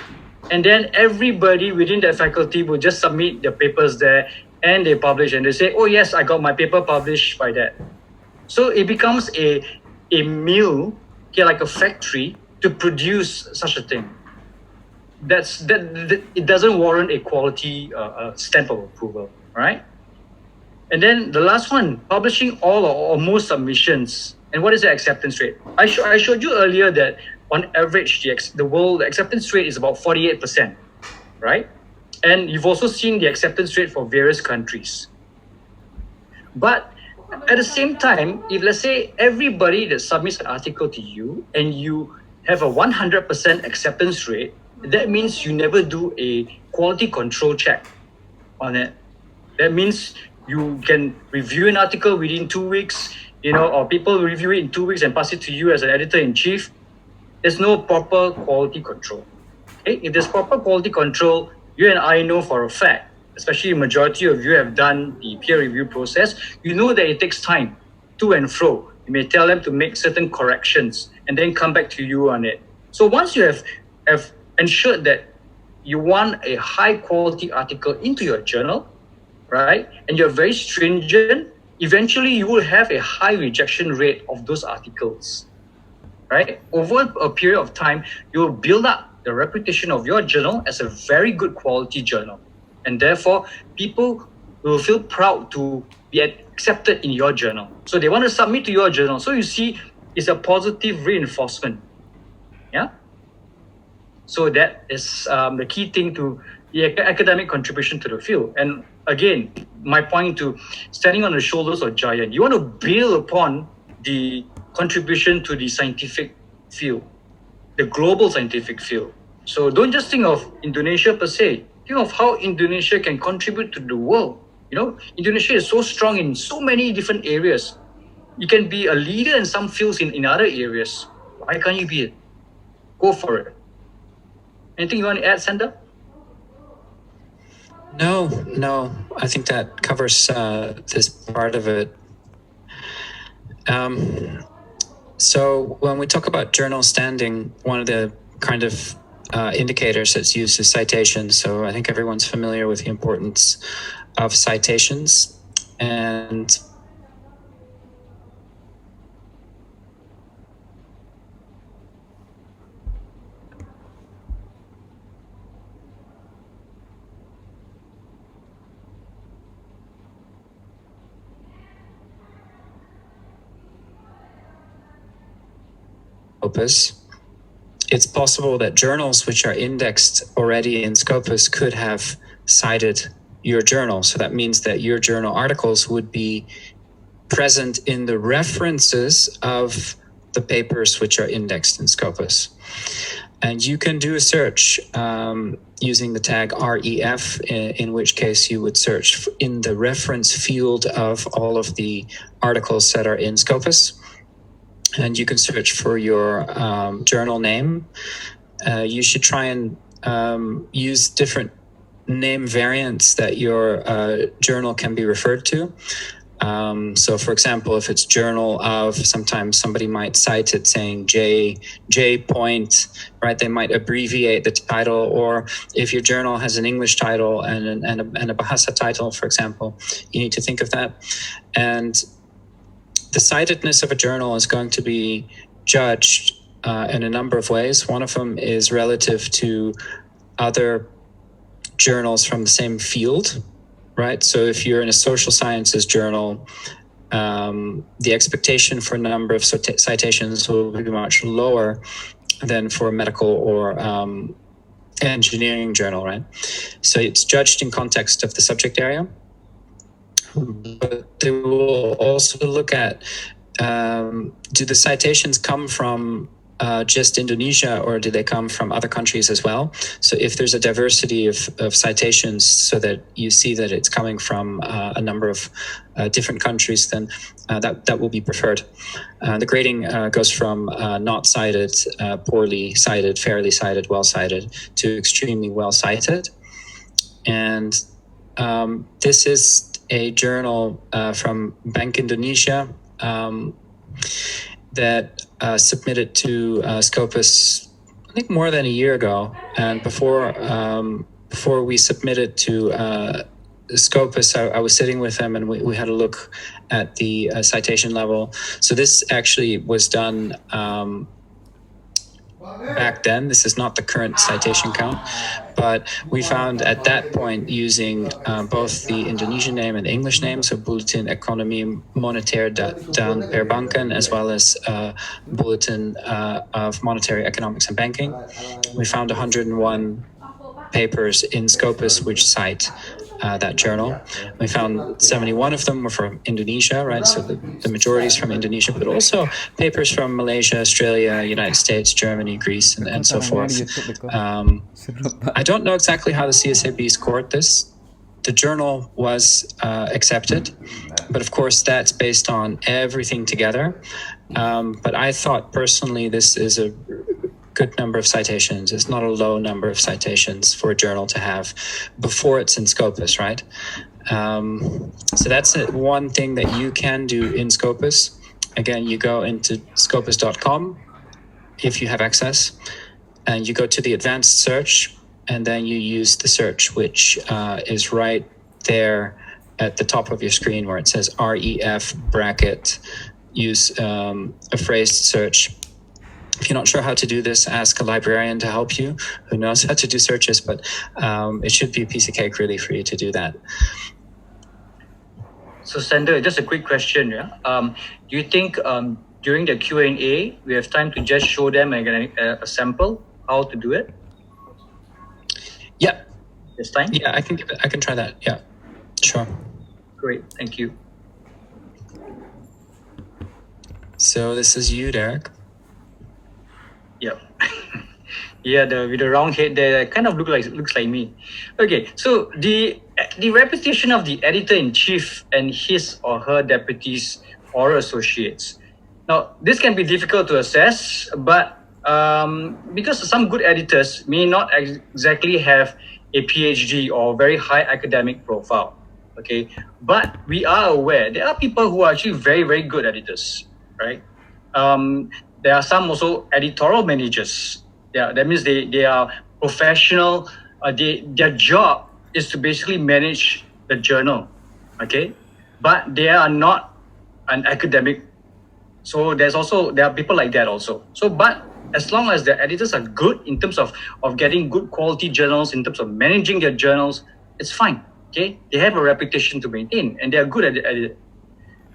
and then everybody within that faculty will just submit their papers there, and they publish, and they say, oh yes, I got my paper published by that. So it becomes a mill, like a factory, to produce such a thing. It doesn't warrant a quality stamp of approval, right? And then the last one, publishing all or most submissions. And what is the acceptance rate? I showed you earlier that on average, the world acceptance rate is about 48%, right? And you've also seen the acceptance rate for various countries. But at the same time, if let's say everybody that submits an article to you and you have a 100% acceptance rate, that means you never do a quality control check on it. That means you can review an article within 2 weeks, or people review it in 2 weeks and pass it to you as an editor-in-chief. There's no proper quality control. Okay? If there's proper quality control, you and I know for a fact, especially the majority of you have done the peer review process, you know that it takes time to and fro. You may tell them to make certain corrections and then come back to you on it. So once you have ensured that you want a high quality article into your journal, right, and you're very stringent, eventually you will have a high rejection rate of those articles, right? Over a period of time, you will build up the reputation of your journal as a very good quality journal. And therefore, people will feel proud to be accepted in your journal. So they want to submit to your journal. So you see, it's a positive reinforcement. Yeah. So that is the key thing to the academic contribution to the field. And again, my point to standing on the shoulders of giants, you want to build upon the contribution to the scientific field, the global scientific field. So don't just think of Indonesia per se. Think of how Indonesia can contribute to the world. Indonesia is so strong in so many different areas. You can be a leader in some fields in other areas. Why can't you be it? Go for it. Anything you want to add, Sander? No. I think that covers this part of it. So when we talk about journal standing, one of the kind of indicators that's used is citations. So I think everyone's familiar with the importance of citations. And Scopus, it's possible that journals which are indexed already in Scopus could have cited your journal. So that means that your journal articles would be present in the references of the papers which are indexed in Scopus. And you can do a search using the tag REF, in which case you would search in the reference field of all of the articles that are in Scopus. And you can search for your journal name. You should try and use different name variants that your journal can be referred to. So for example, if it's journal of, sometimes somebody might cite it saying J point, right? They might abbreviate the title. Or if your journal has an English title and a Bahasa title, for example, you need to think of that. And the citedness of a journal is going to be judged in a number of ways. One of them is relative to other journals from the same field, right? So if you're in a social sciences journal, the expectation for a number of citations will be much lower than for a medical or engineering journal, right? So it's judged in context of the subject area. But they will also look at, do the citations come from just Indonesia, or do they come from other countries as well? So if there's a diversity of citations, so that you see that it's coming from a number of different countries, then that will be preferred. The grading goes from not cited, poorly cited, fairly cited, well cited, to extremely well cited. And this is a journal from Bank Indonesia that submitted to Scopus, I think, more than a year ago. And before we submitted to Scopus, I was sitting with them and we had a look at the citation level. So this actually was done back then. This is not the current citation count, but we found at that point, using both the Indonesian name and the English name, so Bulletin Ekonomi Moneter dan Perbankan, as well as Bulletin of Monetary Economics and Banking, we found 101 papers in Scopus which cite that journal. We found 71 of them were from Indonesia, right? So the majority is from Indonesia, but also papers from Malaysia, Australia, United States, Germany, Greece, and so forth. I don't know exactly how the CSAB scored this. The journal was accepted, but of course that's based on everything together. But I thought personally this is a good number of citations. It's not a low number of citations for a journal to have before it's in Scopus, right? So that's one thing that you can do in Scopus. Again, you go into scopus.com if you have access, and you go to the advanced search, and then you use the search, which is right there at the top of your screen where it says REF bracket, use a phrased search. If you're not sure how to do this, ask a librarian to help you who knows how to do searches, but it should be a piece of cake really for you to do that. So Sander, just a quick question. Yeah? Do you think during the Q&A, we have time to just show them a sample, how to do it? Yeah. This time? Yeah, I can try that. Yeah, sure. Great, thank you. So this is you, Derrick. Yep. Yeah, with the round head there, kind of looks like me. Okay, so the reputation of the editor-in-chief and his or her deputies or associates. Now, this can be difficult to assess, but because some good editors may not exactly have a PhD or very high academic profile, okay? But we are aware there are people who are actually very, very good editors, right? There are some also editorial managers. Yeah, that means they are professional. Their job is to basically manage the journal, okay? But they are not an academic. So there are people like that also. So, but as long as the editors are good in terms of getting good quality journals, in terms of managing their journals, it's fine, okay? They have a reputation to maintain and they are good at it.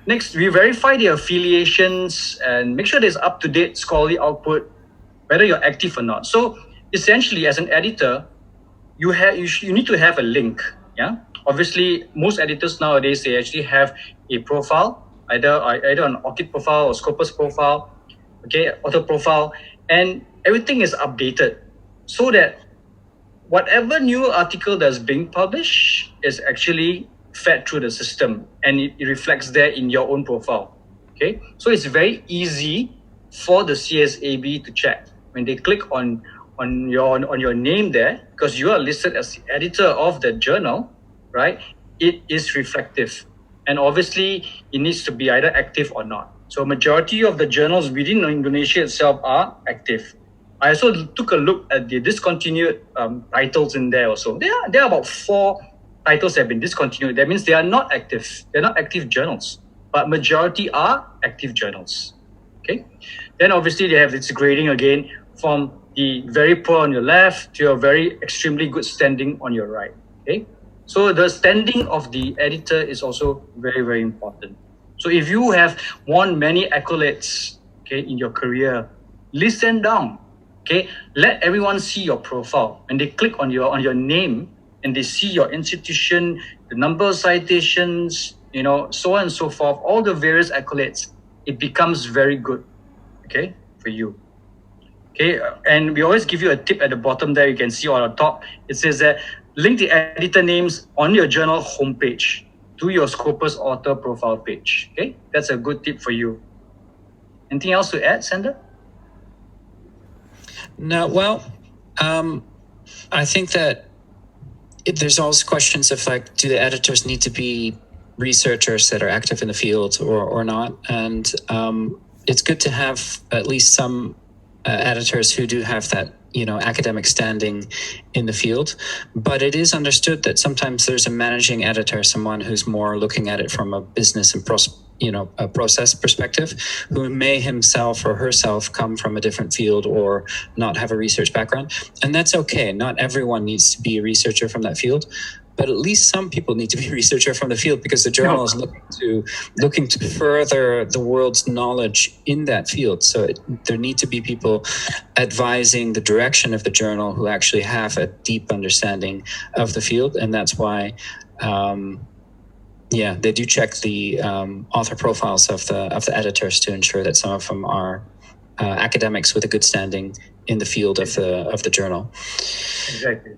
Next, we verify their affiliations and make sure there's up-to-date scholarly output, whether you're active or not. So essentially, as an editor, you need to have a link. Yeah. Obviously, most editors nowadays, they actually have a profile, either an ORCID profile or Scopus profile, okay, author profile, and everything is updated so that whatever new article that's being published is actually fed through the system and it reflects there in your own profile. Okay, so it's very easy for the CSAB to check when they click on your name there, because you are listed as the editor of the journal, right? It is reflective, and obviously it needs to be either active or not. So majority of the journals within Indonesia itself are active. I also took a look at the discontinued titles in there also. There are about 4 titles have been discontinued. That means they are not active. They're not active journals, but majority are active journals. Okay. Then obviously they have this grading again from the very poor on your left to your very extremely good standing on your right. Okay. So the standing of the editor is also very, very important. So if you have won many accolades, okay, in your career, list them down. Okay. Let everyone see your profile. When they click on your name, and they see your institution, the number of citations, so on and so forth, all the various accolades, it becomes very good, okay, for you. Okay, and we always give you a tip at the bottom there, you can see on the top, it says that link the editor names on your journal homepage to your Scopus author profile page, okay? That's a good tip for you. Anything else to add, Sander? No, well, I think that there's always questions of like, do the editors need to be researchers that are active in the field or not? And it's good to have at least some editors who do have that, academic standing in the field. But it is understood that sometimes there's a managing editor, someone who's more looking at it from a business and a process perspective, who may himself or herself come from a different field or not have a research background. And that's okay. Not everyone needs to be a researcher from that field. but at least some people need to be researcher from the field, because the journal is looking to further the world's knowledge in that field. So there need to be people advising the direction of the journal who actually have a deep understanding of the field, and that's why they do check the author profiles of the editors to ensure that some of them are academics with a good standing in the field of the journal. Exactly.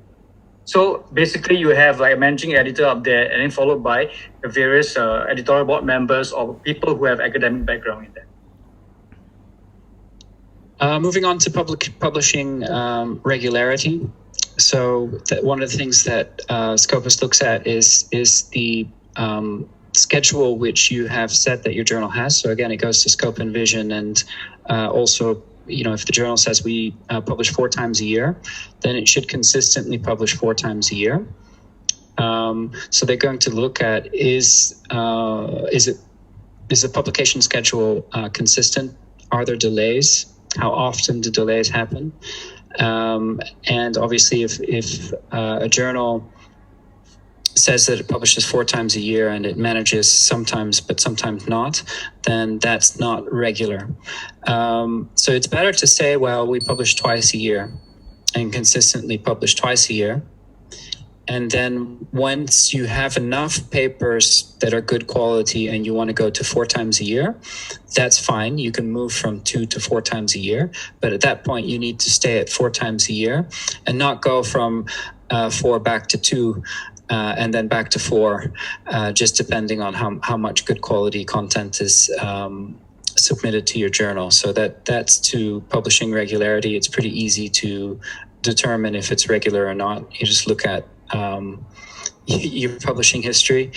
So basically, you have like a managing editor up there, and then followed by the various editorial board members or people who have academic background in that. Moving on to publishing regularity. So one of the things that Scopus looks at is the schedule which you have set that your journal has. So again, it goes to scope and vision, and also, if the journal says we publish 4 times a year, then it should consistently publish 4 times a year. So they're going to look at is the publication schedule consistent? Are there delays? How often do delays happen? And obviously, if a journal says that it publishes 4 times a year and it manages sometimes, but sometimes not, then that's not regular. So it's better to say, well, we publish twice a year and consistently publish twice a year. And then once you have enough papers that are good quality and you want to go to 4 times a year, that's fine. You can move from 2 to 4 times a year. But at that point, you need to stay at 4 times a year and not go from 4 back to 2 and then back to 4, just depending on how much good quality content is submitted to your journal. So that's to publishing regularity. It's pretty easy to determine if it's regular or not. You just look at your publishing history.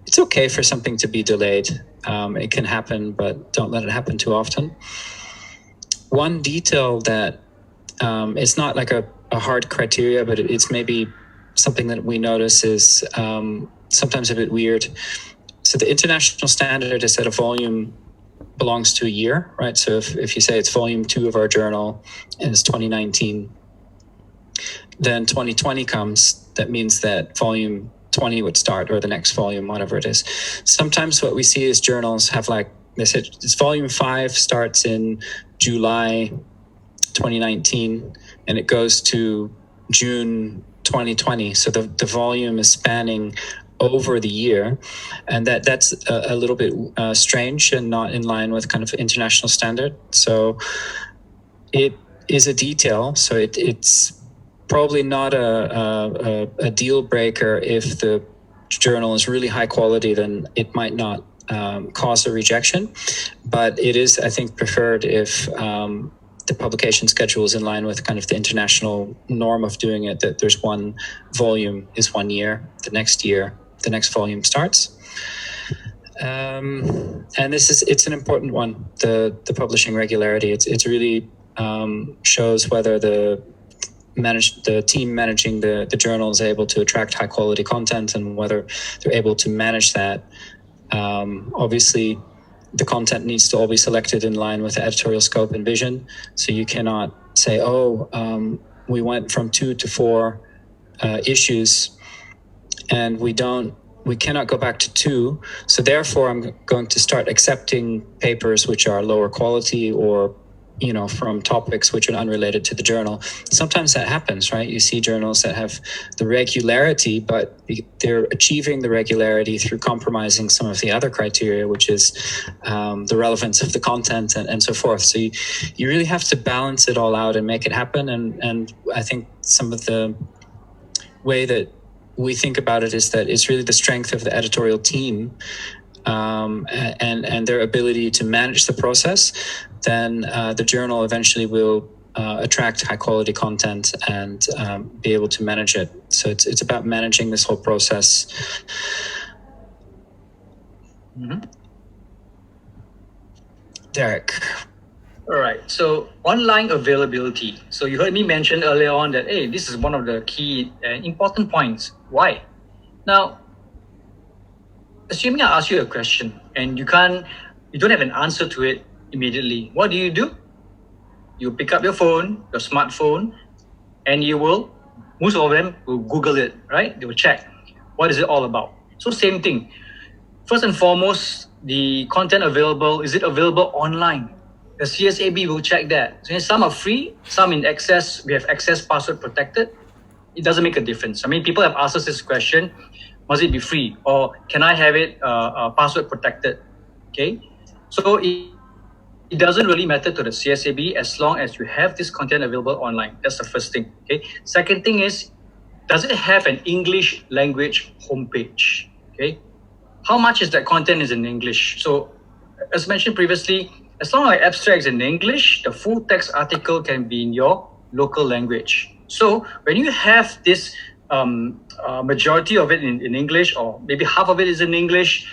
It's okay for something to be delayed. It can happen, but don't let it happen too often. One detail that it's not like a hard criteria, but it's maybe something that we notice is sometimes a bit weird. So the international standard is that a volume belongs to a year, right? So if you say it's volume 2 of our journal and it's 2019, then 2020 comes, that means that volume 20 would start, or the next volume, whatever it is. Sometimes what we see is journals have, like they said, this volume 5 starts in July 2019 and it goes to June 2020. So the volume is spanning over the year, and that's a little bit strange and not in line with kind of international standard. So it is a detail. So it's probably not a deal breaker. If the journal is really high quality, then it might not cause a rejection, but it is, I think, preferred if the publication schedule is in line with kind of the international norm of doing it, that there's one volume is 1 year, the next year the next volume starts. And it's an important one, the publishing regularity. It's really shows whether the team managing the journal is able to attract high quality content and whether they're able to manage that. Obviously, the content needs to all be selected in line with the editorial scope and vision. So you cannot say, we went from 2 to 4 issues and we cannot go back to 2. So therefore, I'm going to start accepting papers which are lower quality or from topics which are unrelated to the journal. Sometimes that happens, right? You see journals that have the regularity, but they're achieving the regularity through compromising some of the other criteria, which is the relevance of the content and so forth. So you really have to balance it all out and make it happen. And I think some of the way that we think about it is that it's really the strength of the editorial team and their ability to manage the process. Then the journal eventually will attract high quality content and be able to manage it. So it's about managing this whole process. Mm-hmm. Derrick. All right. So online availability. So you heard me mention earlier on that, hey, this is one of the key and important points. Why? Now, assuming I ask you a question and you don't have an answer to it immediately, what do? You pick up your phone, your smartphone, and most of them will Google it, right? They will check. What is it all about? So same thing. First and foremost, the content available, is it available online? The CSAB will check that. So some are free, some in access, we have access password protected. It doesn't make a difference. I mean, people have asked us this question, must it be free? Or can I have it password protected? Okay, so it doesn't really matter to the CSAB as long as you have this content available online. That's the first thing. Okay. Second thing is, does it have an English language homepage? Okay. How much is that content is in English? So, as mentioned previously, as long as abstract is in English, the full text article can be in your local language. So, when you have this majority of it in English, or maybe half of it is in English,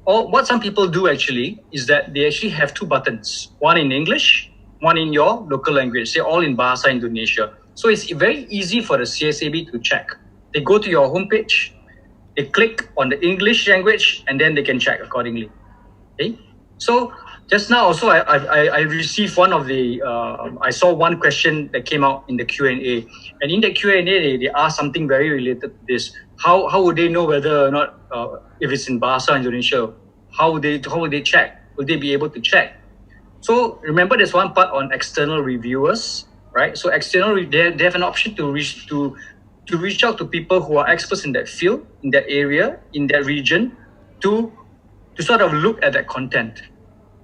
or what some people do actually is that they actually have two buttons, one in English, one in your local language, say all in Bahasa Indonesia. So it's very easy for the CSAB to check. They go to your homepage, they click on the English language, and then they can check accordingly. Okay. So just now also I received one of the, I saw one question that came out in the Q&A. And in the Q&A, they asked something very related to this. How would they know whether or not, if it's in Bahasa Indonesia, how would they check? Will they be able to check? So remember, there's one part on external reviewers, right? So they have an option to reach out to people who are experts in that field, in that area, in that region, to sort of look at that content.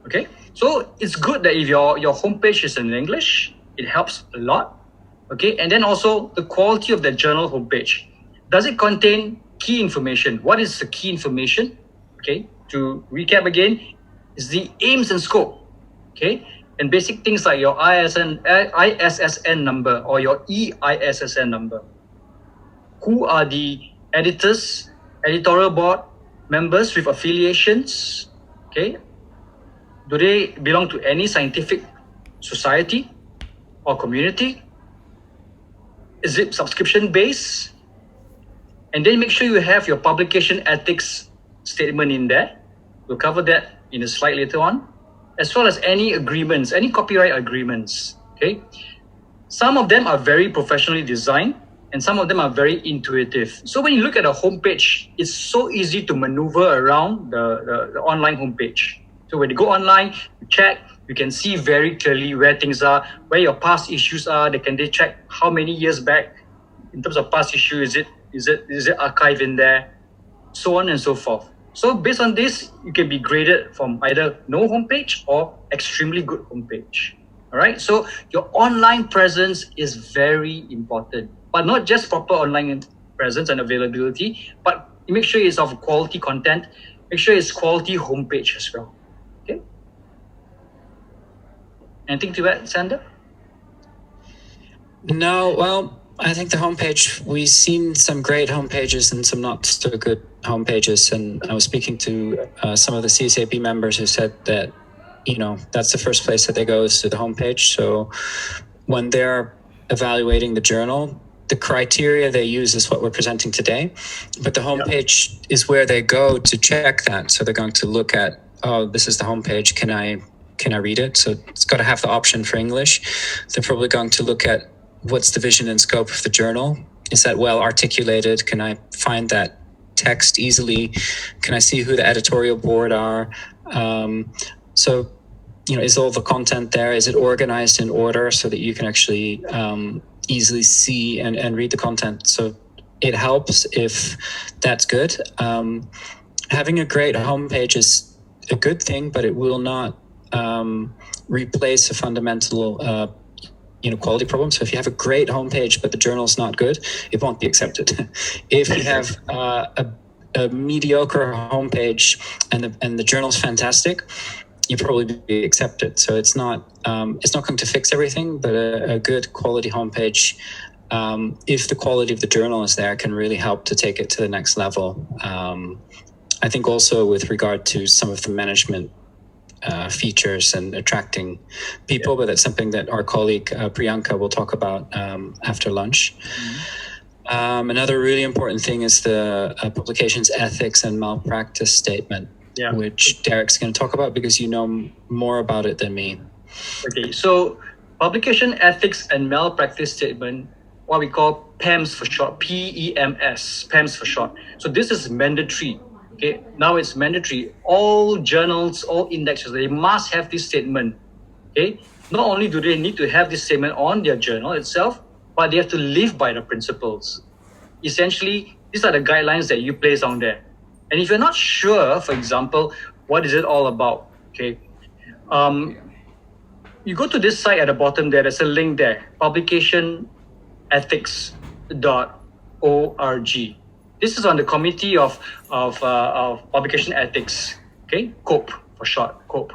Okay, so it's good that if your homepage is in English, it helps a lot. Okay, and then also the quality of the journal homepage. Does it contain key information? What is the key information? Okay, to recap again, is the aims and scope. Okay, and basic things like your ISSN number or your EISSN number. Who are the editors, editorial board members with affiliations? Okay, do they belong to any scientific society or community? Is it subscription based? And then make sure you have your publication ethics statement in there. We'll cover that in a slide later on, as well as any agreements, any copyright agreements. Okay, some of them are very professionally designed, and some of them are very intuitive. So when you look at a homepage, it's so easy to maneuver around the online homepage. So when you go online, you check, you can see very clearly where things are, where your past issues are. They check how many years back in terms of past issue is it archived in there, so on and so forth. So based on this, you can be graded from either no homepage or extremely good homepage. All right. So your online presence is very important, but not just proper online presence and availability, but make sure it's of quality content. Make sure it's quality homepage as well. Okay. Anything to add, Sander? No, well, I think the homepage, we've seen some great homepages and some not so good homepages. And I was speaking to some of the CSAB members who said that, that's the first place that they go is to the homepage. So when they're evaluating the journal, the criteria they use is what we're presenting today. But the homepage is where they go to check that. So they're going to look at, oh, this is the homepage. Can I read it? So it's got to have the option for English. They're probably going to look at what's the vision and scope of the journal? Is that well articulated? Can I find that text easily? Can I see who the editorial board are? So, is all the content there? Is it organized in order so that you can actually easily see and read the content? So it helps if that's good. Having a great homepage is a good thing, but it will not replace a fundamental quality problem. So if you have a great homepage but the journal's not good, it won't be accepted. If you have a mediocre homepage and the journal's fantastic, you probably be accepted. So it's not going to fix everything, but a good quality homepage, if the quality of the journal is there, can really help to take it to the next level. I think also with regard to some of the management features and attracting people, but that's something that our colleague Priyanka will talk about after lunch. Another really important thing is the publications ethics and malpractice statement, which Derrick's going to talk about because you know more about it than me. Okay, so publication ethics and malpractice statement what we call PEMS for short, PEMS, PEMS for short. So this is mandatory. Okay, now it's mandatory. All journals, all indexes, they must have this statement. Okay, not only do they need to have this statement on their journal itself, but they have to live by the principles. Essentially, these are the guidelines that you place on there. And if you're not sure, for example, what is it all about? Okay, you go to this site at the bottom there. There's a link there, publicationethics.org. This is on the Committee of Publication Ethics. Okay, COPE for short, COPE.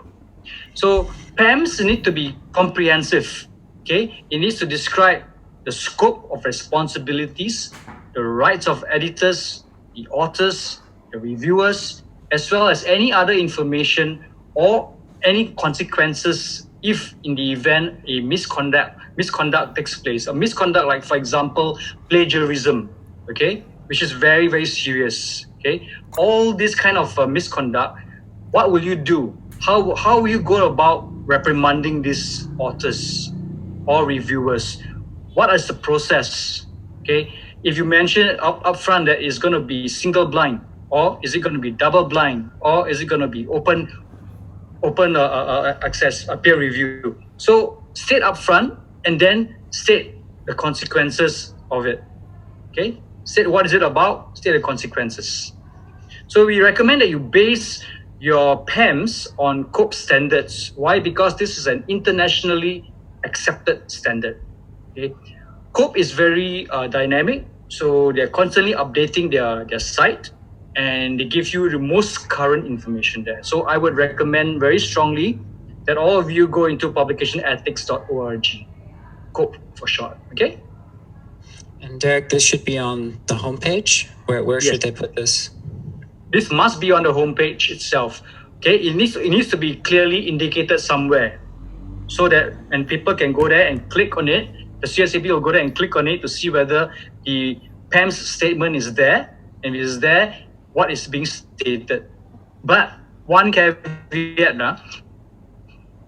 So PEMS need to be comprehensive. Okay, it needs to describe the scope of responsibilities, the rights of editors, the authors, the reviewers, as well as any other information or any consequences if in the event a misconduct takes place. A misconduct, like for example, plagiarism, okay, which is very, very serious. Okay, all this kind of misconduct, what will you do? How will you go about reprimanding these authors or reviewers? What is the process? Okay, if you mention up front that it's going to be single blind, or is it going to be double blind, or is it going to be open access, peer review? So state up front and then state the consequences of it. Okay, state what is it about, state the consequences. So we recommend that you base your PEMS on COPE standards. Why? Because this is an internationally accepted standard. Okay, COPE is very dynamic, so they're constantly updating their site, and they give you the most current information there. So I would recommend very strongly that all of you go into publicationethics.org, COPE for short. Okay. And Derrick, this should be on the homepage. Where should they put this? This must be on the homepage itself. Okay, it needs to be clearly indicated somewhere, so that when people can go there and click on it, the CSAB will go there and click on it to see whether the PEMS statement is there, and if it is there, what is being stated. But one caveat,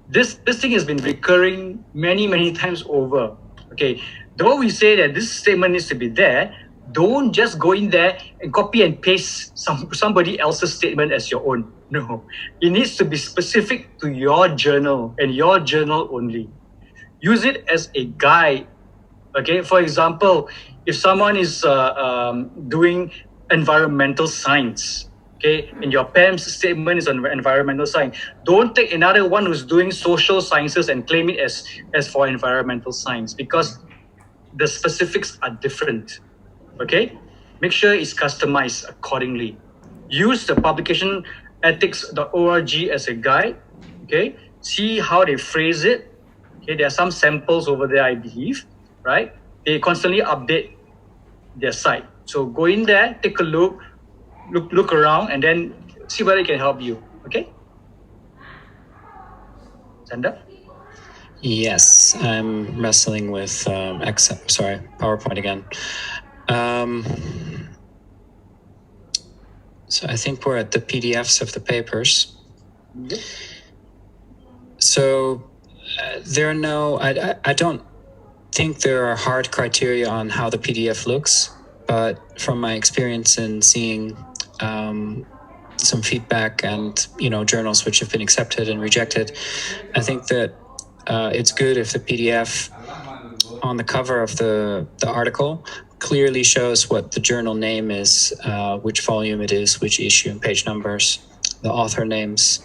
this thing has been recurring many times over. Okay, though we say that this statement needs to be there, don't just go in there and copy and paste somebody else's statement as your own. No, it needs to be specific to your journal and your journal only. Use it as a guide. Okay, for example, if someone is doing environmental science, okay, and your PEMS statement is on environmental science, don't take another one who's doing social sciences and claim it as for environmental science, because the specifics are different. Okay, make sure it's customized accordingly. Use the publicationethics.org as a guide. Okay, see how they phrase it. Okay, there are some samples over there, I believe, right? They constantly update their site. So go in there, take a look around, and then see whether it can help you. Okay? Sander? Yes, I'm wrestling with PowerPoint again. So I think we're at the PDFs of the papers. Yep. So there are no, I don't think there are hard criteria on how the PDF looks, but from my experience in seeing some feedback and journals which have been accepted and rejected, I think that it's good if the PDF on the cover of the article clearly shows what the journal name is, which volume it is, which issue and page numbers, the author names,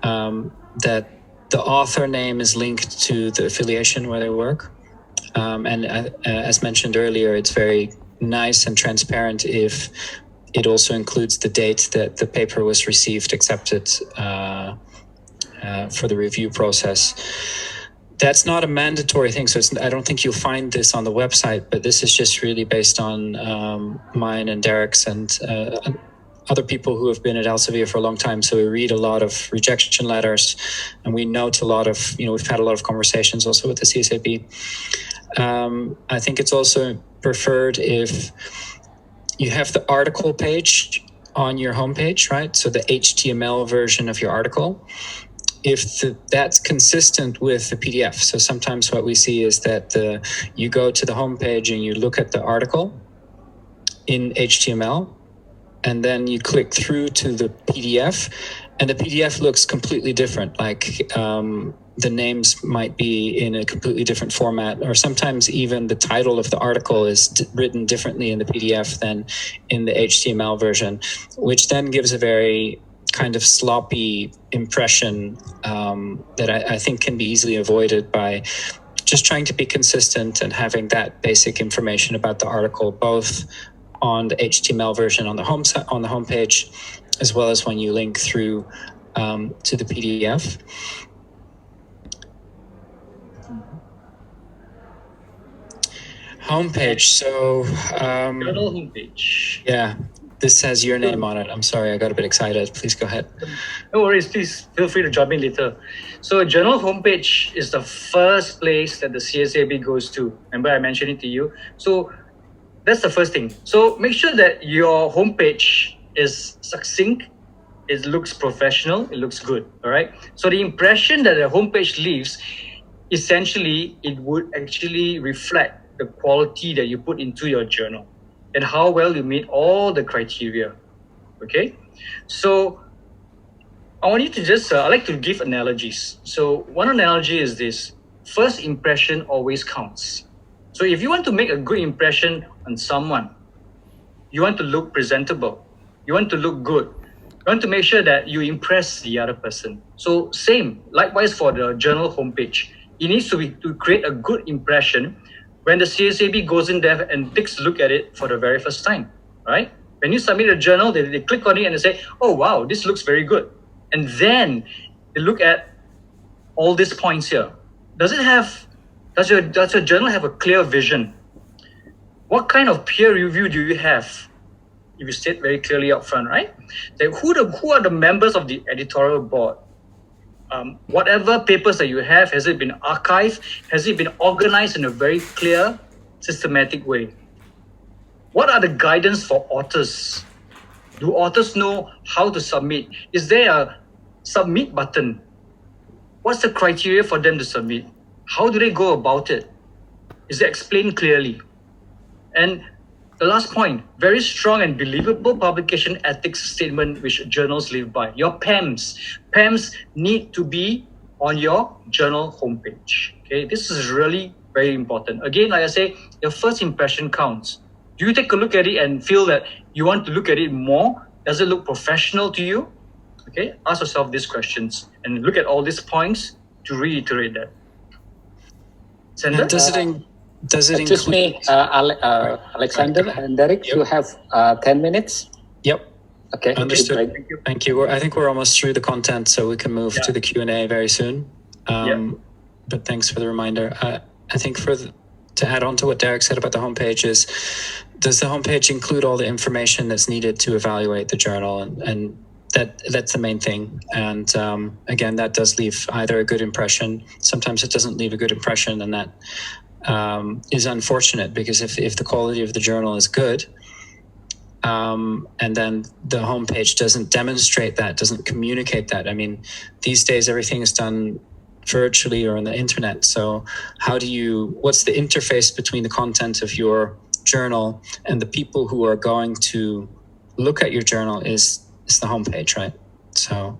that the author name is linked to the affiliation where they work. And as mentioned earlier, it's very nice and transparent if it also includes the date that the paper was received, accepted for the review process. That's not a mandatory thing, so I don't think you'll find this on the website, but this is just really based on mine and Derrick's and other people who have been at Elsevier for a long time. So we read a lot of rejection letters, and we note a lot of, we've had a lot of conversations also with the CSAB. I think it's also preferred if you have the article page on your homepage, right? So the HTML version of your article. that's consistent with the PDF. So sometimes what we see is that you go to the homepage and you look at the article in HTML, and then you click through to the PDF, and the PDF looks completely different. Like the names might be in a completely different format, or sometimes even the title of the article is written differently in the PDF than in the HTML version, which then gives a very kind of sloppy impression that I think can be easily avoided by just trying to be consistent and having that basic information about the article, both on the HTML version on the homepage, as well as when you link through to the PDF. Homepage. So Journal homepage. yeah, this has your name on it. I'm sorry, I got a bit excited. Please go ahead. No worries, please feel free to jump in later. So a journal homepage is the first place that the CSAB goes to. Remember I mentioned it to you. So that's the first thing. So make sure that your homepage is succinct, it looks professional, it looks good, all right? So the impression that a homepage leaves, essentially, it would actually reflect the quality that you put into your journal and how well you meet all the criteria, okay? So I want you to just, I like to give analogies. So one analogy is this: first impression always counts. So if you want to make a good impression on someone, you want to look presentable, you want to look good, you want to make sure that you impress the other person. So same, likewise for the journal homepage. It needs to create a good impression when the CSAB goes in there and takes a look at it for the very first time, right? When you submit a journal, they click on it and they say, oh wow, this looks very good. And then they look at all these points here. Does your journal have a clear vision? What kind of peer review do you have? If you state very clearly up front, right? Like who are the members of the editorial board? Whatever papers that you have, has it been archived? Has it been organized in a very clear, systematic way? What are the guidance for authors? Do authors know how to submit? Is there a submit button? What's the criteria for them to submit? How do they go about it? Is it explained clearly? And the last point, very strong and believable publication ethics statement which journals live by. Your PAMs. PAMs need to be on your journal homepage. Okay, this is really very important. Again, like I say, your first impression counts. Do you take a look at it and feel that you want to look at it more? Does it look professional to you? Okay, ask yourself these questions and look at all these points to reiterate that. Sender? Does it Excuse me, Alexander and Derrick, you have 10 minutes? Yep. Okay. Understood. Thank you. Thank you. I think we're almost through the content, so we can move to the Q&A very soon. But thanks for the reminder. I think to add on to what Derrick said about the homepage is, does the homepage include all the information that's needed to evaluate the journal? And that's the main thing. And again, that does leave either a good impression. Sometimes it doesn't leave a good impression, and that is unfortunate, because if the quality of the journal is good, and then the homepage doesn't demonstrate that, doesn't communicate that. I mean, these days everything is done virtually or on the internet. So what's the interface between the content of your journal and the people who are going to look at your journal is the homepage, right? So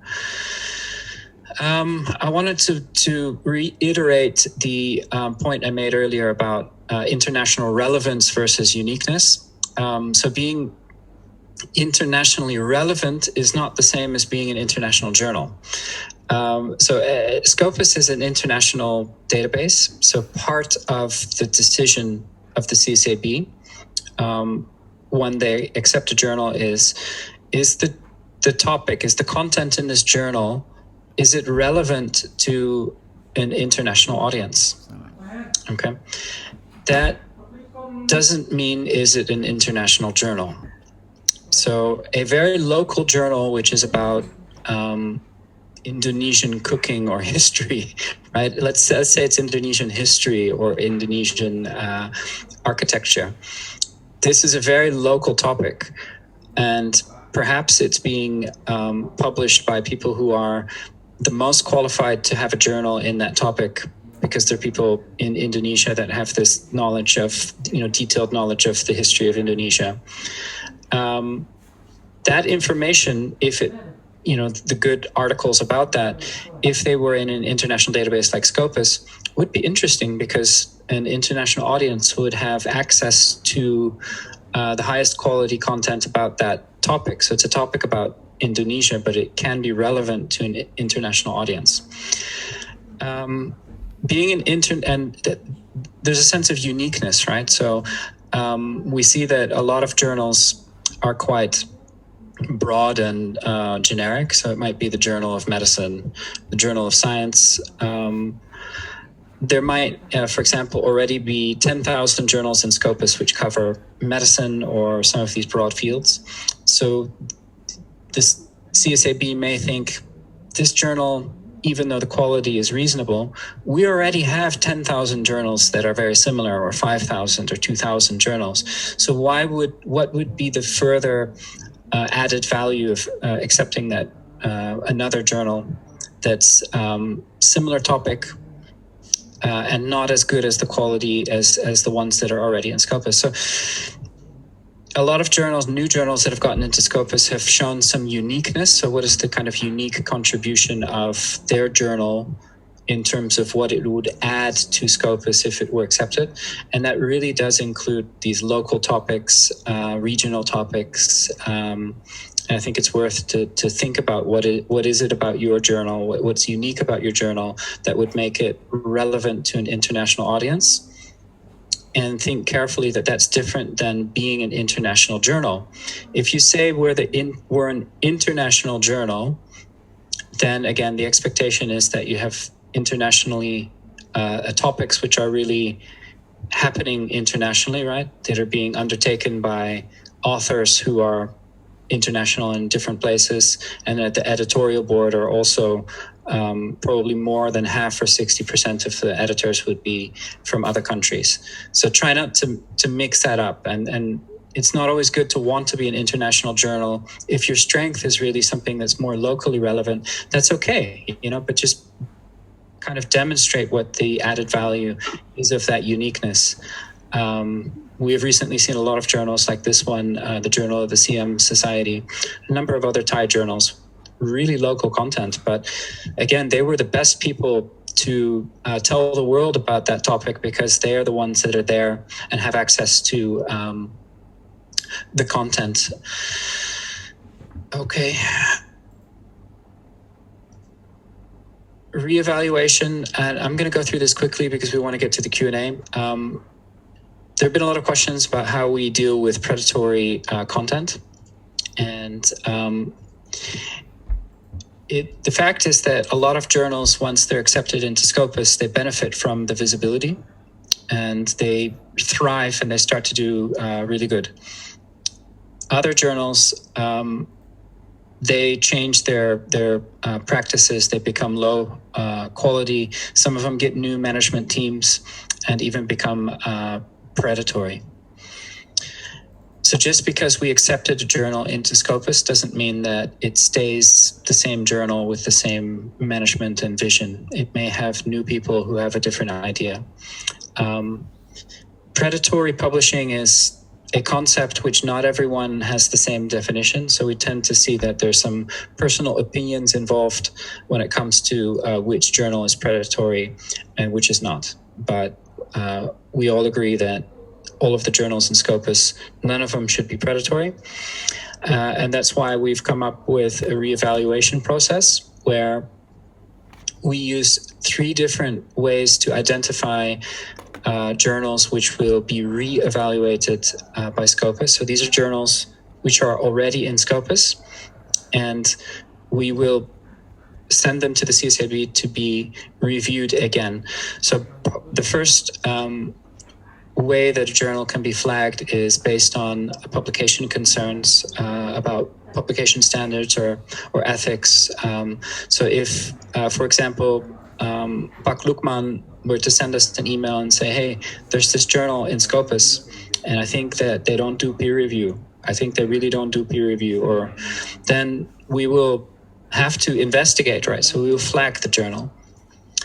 I wanted to reiterate the point I made earlier about international relevance versus uniqueness. So being internationally relevant is not the same as being an international journal. Scopus is an international database. So part of the decision of the CSAB when they accept a journal is the topic, is the content in this journal, is it relevant to an international audience? Okay. That doesn't mean, is it an international journal? So a very local journal, which is about Indonesian cooking or history, right? Let's say it's Indonesian history or Indonesian architecture. This is a very local topic, and perhaps it's being published by people who are the most qualified to have a journal in that topic, because there are people in Indonesia that have this knowledge of, detailed knowledge of the history of Indonesia. That information, if it, the good articles about that, if they were in an international database like Scopus, would be interesting, because an international audience would have access to the highest quality content about that topic. So it's a topic about Indonesia, but it can be relevant to an international audience. Being an there's a sense of uniqueness, right? So we see that a lot of journals are quite broad and generic. So it might be the Journal of Medicine, the Journal of Science. There might, for example, already be 10,000 journals in Scopus which cover medicine or some of these broad fields. So this CSAB may think, this journal, even though the quality is reasonable, we already have 10,000 journals that are very similar, or 5,000 or 2,000 journals. So what would be the further added value of accepting that another journal that's similar topic and not as good as the quality as the ones that are already in Scopus? So a lot of journals, new journals that have gotten into Scopus, have shown some uniqueness. So what is the kind of unique contribution of their journal in terms of what it would add to Scopus if it were accepted? And that really does include these local topics, regional topics. And I think it's worth to think about what is it about your journal, what's unique about your journal that would make it relevant to an international audience. And think carefully that that's different than being an international journal. If you say we're an international journal, then again, the expectation is that you have internationally topics which are really happening internationally, right? That are being undertaken by authors who are international in different places, and at the editorial board are also probably more than half or 60% of the editors would be from other countries. So try not to mix that up. And it's not always good to want to be an international journal. If your strength is really something that's more locally relevant, that's okay, but just kind of demonstrate what the added value is of that uniqueness. We have recently seen a lot of journals like this one, the Journal of the CM Society, a number of other Thai journals, really local content. But again, they were the best people to tell the world about that topic, because they are the ones that are there and have access to the content. Okay. Reevaluation, and I'm going to go through this quickly because we want to get to the Q&A. There have been a lot of questions about how we deal with predatory content. And the fact is that a lot of journals, once they're accepted into Scopus, they benefit from the visibility, and they thrive and they start to do really good. Other journals, they change their practices. They become low quality. Some of them get new management teams and even become predatory. So just because we accepted a journal into Scopus doesn't mean that it stays the same journal with the same management and vision. It may have new people who have a different idea. Predatory publishing is a concept which not everyone has the same definition. So we tend to see that there's some personal opinions involved when it comes to which journal is predatory and which is not. But we all agree that all of the journals in Scopus, none of them should be predatory. And that's why we've come up with a reevaluation process where we use 3 different ways to identify journals which will be re-evaluated by Scopus. So these are journals which are already in Scopus, and we will send them to the CSAB to be reviewed again. So the first way that a journal can be flagged is based on publication concerns about publication standards or ethics. So if, for example, Pak Lukman were to send us an email and say, hey, there's this journal in Scopus, and I think that they don't do peer review. I think they really don't do peer review. Or then we will have to investigate, right? So we will flag the journal.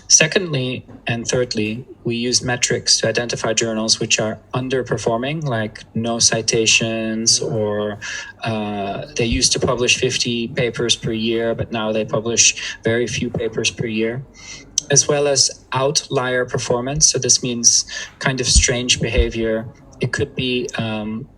Secondly and thirdly, we use metrics to identify journals which are underperforming, like no citations, or they used to publish 50 papers per year, but now they publish very few papers per year, as well as outlier performance. So this means kind of strange behavior. It could be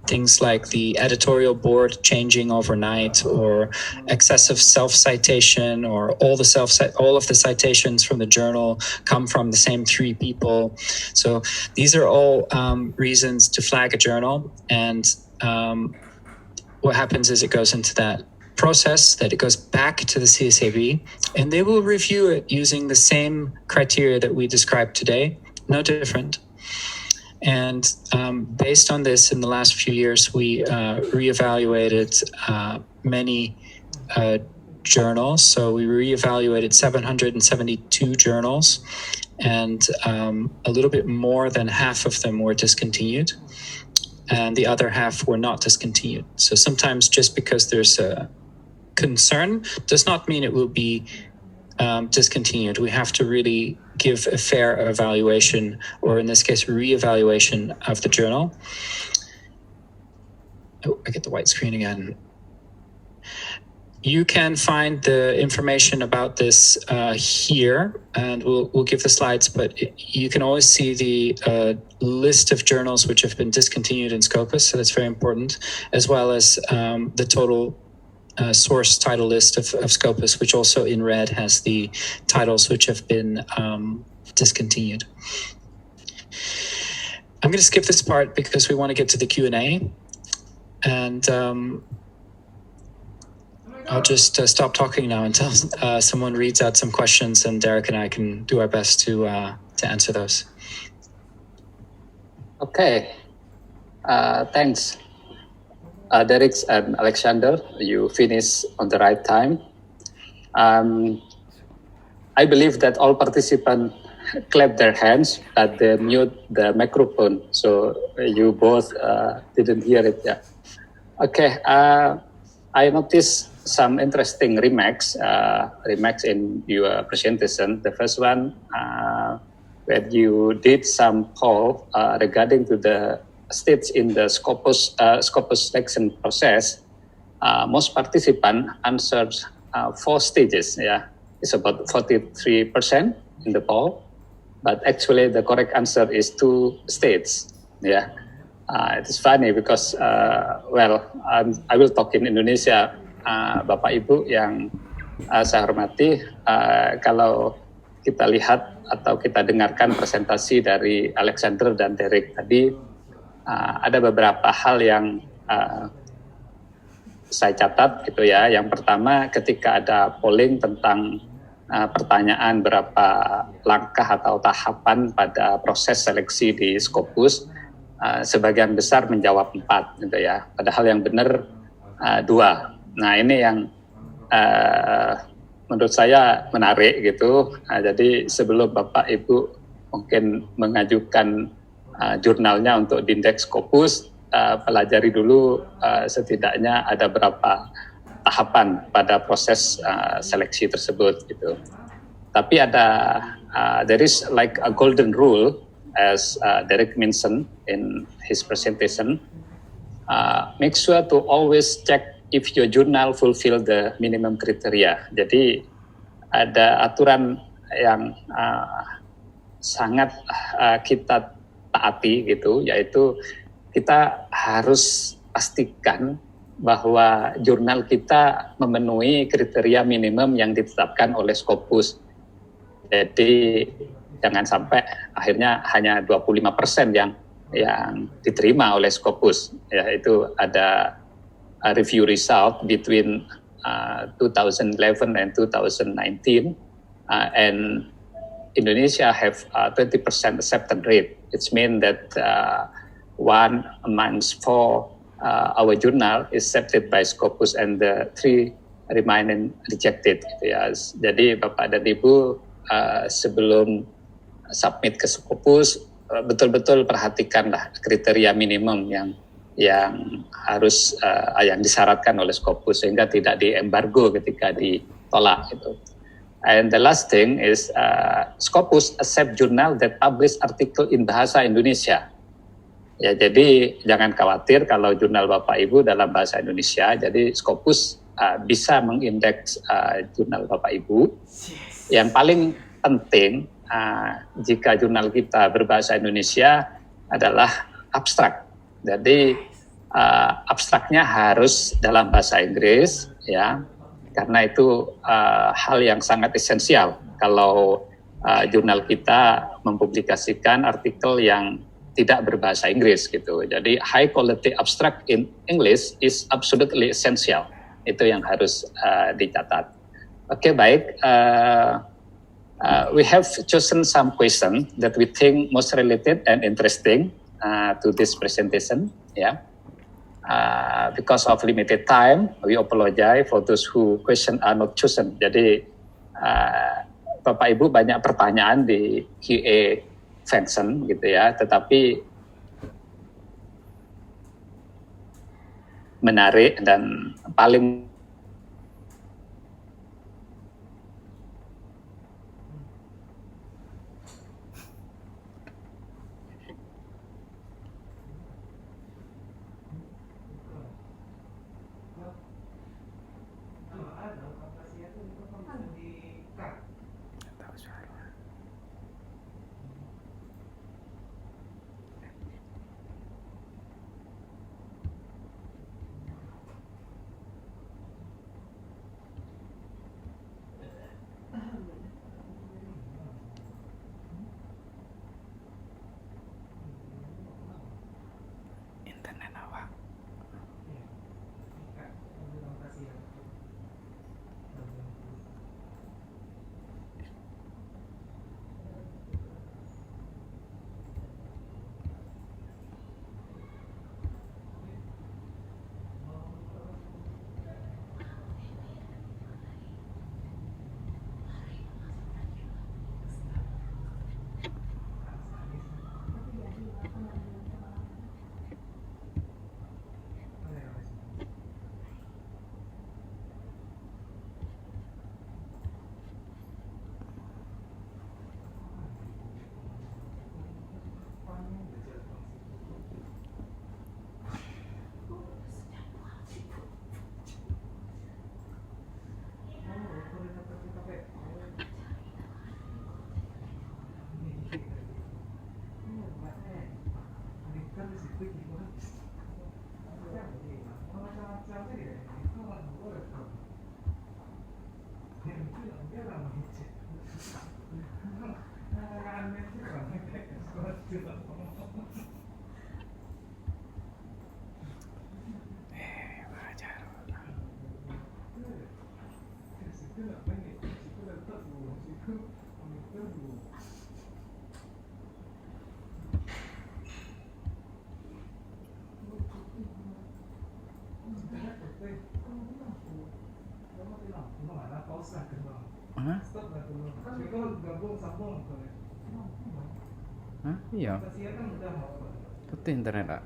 things like the editorial board changing overnight, or excessive self-citation, or all of the citations from the journal come from the same 3 people. So these are all reasons to flag a journal. And what happens is it goes into that process, that it goes back to the CSAB, and they will review it using the same criteria that we described today, no different. And based on this, in the last few years, we reevaluated many journals. So we reevaluated 772 journals, and a little bit more than half of them were discontinued, and the other half were not discontinued. So sometimes just because there's a concern does not mean it will be discontinued. We have to really give a fair evaluation, or in this case, reevaluation of the journal. Oh, I get the white screen again. You can find the information about this here, and we'll give the slides, but you can always see the list of journals which have been discontinued in Scopus, so that's very important, as well as the total source title list of Scopus, which also in red has the titles which have been discontinued. I'm going to skip this part because we want to get to the Q&A, and I'll just stop talking now until someone reads out some questions, and Derrick and I can do our best to answer those. Okay, thanks. Derrick and Alexander, you finished on the right time. I believe that all participants clap their hands, but they mute the microphone, so you both didn't hear it yet. Okay, I noticed some interesting remarks in your presentation. The first one, when you did some poll regarding to the states in the Scopus selection process, most participants answered 4 stages. Yeah, it's about 43% in the poll, but actually the correct answer is 2 states. Yeah, it is funny because I will talk in Indonesia. Bapak Ibu yang saya hormati, kalau kita lihat atau kita dengarkan presentasi dari Alexander dan Derrick tadi, ada beberapa hal yang saya catat gitu ya. Yang pertama, ketika ada polling tentang pertanyaan berapa langkah atau tahapan pada proses seleksi di Scopus, sebagian besar menjawab 4 gitu ya. Padahal yang benar 2. Nah ini yang menurut saya menarik gitu. Jadi sebelum Bapak Ibu mungkin mengajukan jurnalnya untuk di indeks Scopus, pelajari dulu setidaknya ada berapa tahapan pada proses seleksi tersebut gitu. Tapi ada there is like a golden rule, as Derrick mentioned in his presentation. Make sure to always check if your journal fulfill the minimum criteria. Jadi ada aturan yang sangat kita taati gitu, yaitu kita harus pastikan bahwa jurnal kita memenuhi kriteria minimum yang ditetapkan oleh Scopus. Jadi jangan sampai akhirnya hanya 25% yang diterima oleh Scopus. Ya, itu ada review result between 2011 and 2019, and Indonesia have 20% acceptance rate. It means that 1 amongst 4 our journal is accepted by Scopus and the 3 remaining rejected. Gitu ya. Jadi Bapak dan Ibu sebelum submit ke Scopus betul-betul perhatikanlah kriteria minimum yang harus yang disyaratkan oleh Scopus sehingga tidak diembargo ketika tolak gitu. And the last thing is Scopus accept journal that publish article in bahasa Indonesia. Ya, jadi jangan khawatir kalau jurnal Bapak Ibu dalam bahasa Indonesia. Jadi Scopus bisa mengindeks jurnal Bapak Ibu. Yang paling penting jika jurnal kita berbahasa Indonesia adalah abstrak. Jadi abstraknya harus dalam bahasa Inggris, ya. Karena itu hal yang sangat esensial kalau jurnal kita mempublikasikan artikel yang tidak berbahasa Inggris gitu. Jadi high quality abstract in English is absolutely essential. Itu yang harus dicatat. Oke, baik. We have chosen some question that we think most related and interesting to this presentation. Yeah. Because of limited time, we apologize for those who question are not chosen. Jadi Bapak Ibu banyak pertanyaan di QA function gitu ya, tetapi menarik dan paling Hah? Iya. Itu internet, Kak.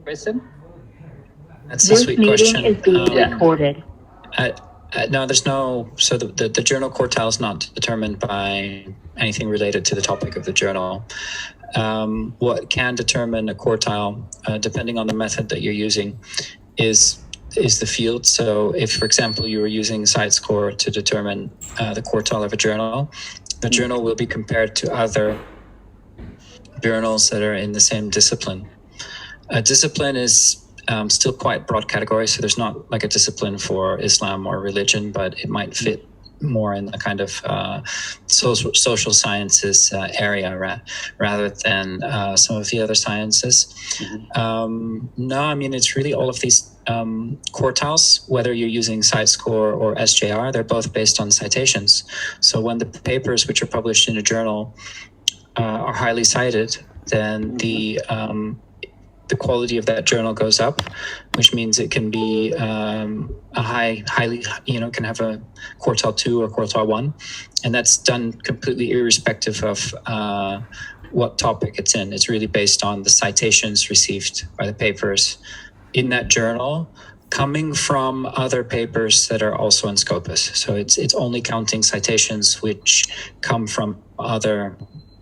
question? That's a This sweet meeting question. is being Yeah. recorded. No, there's no. So the journal quartile is not determined by anything related to the topic of the journal. What can determine a quartile, depending on the method that you're using, is the field. So if, for example, you were using CiteScore to determine the quartile of a journal, the journal will be compared to other journals that are in the same discipline. A discipline is still quite broad category, so there's not like a discipline for Islam or religion, but it might fit more in the kind of social sciences area rather than some of the other sciences. No, I mean, it's really all of these quartiles, whether you're using CiteScore or SJR, they're both based on citations. So when the papers which are published in a journal are highly cited, then the quality of that journal goes up, which means it can be a highly, can have a quartile 2 or quartile 1. And that's done completely irrespective of what topic it's in. It's really based on the citations received by the papers in that journal coming from other papers that are also in Scopus. So it's only counting citations which come from other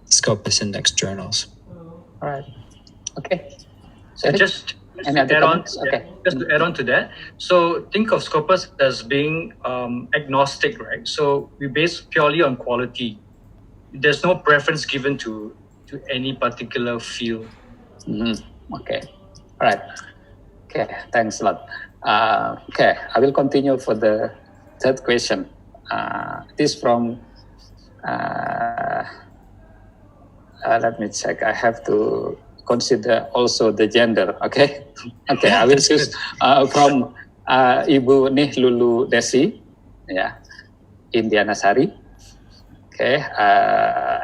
Scopus index journals. All right. Okay. And just to add on, just to add on to that, so think of Scopus as being agnostic, right? So we base purely on quality. There's no preference given to any particular field. Okay. All right. Okay. Thanks a lot. Okay. I will continue for the third question. It is from. Let me check. I have to consider also the gender. Okay. Okay. I will choose from Ibu Nihlulu Desi, Indiana Sari. Okay.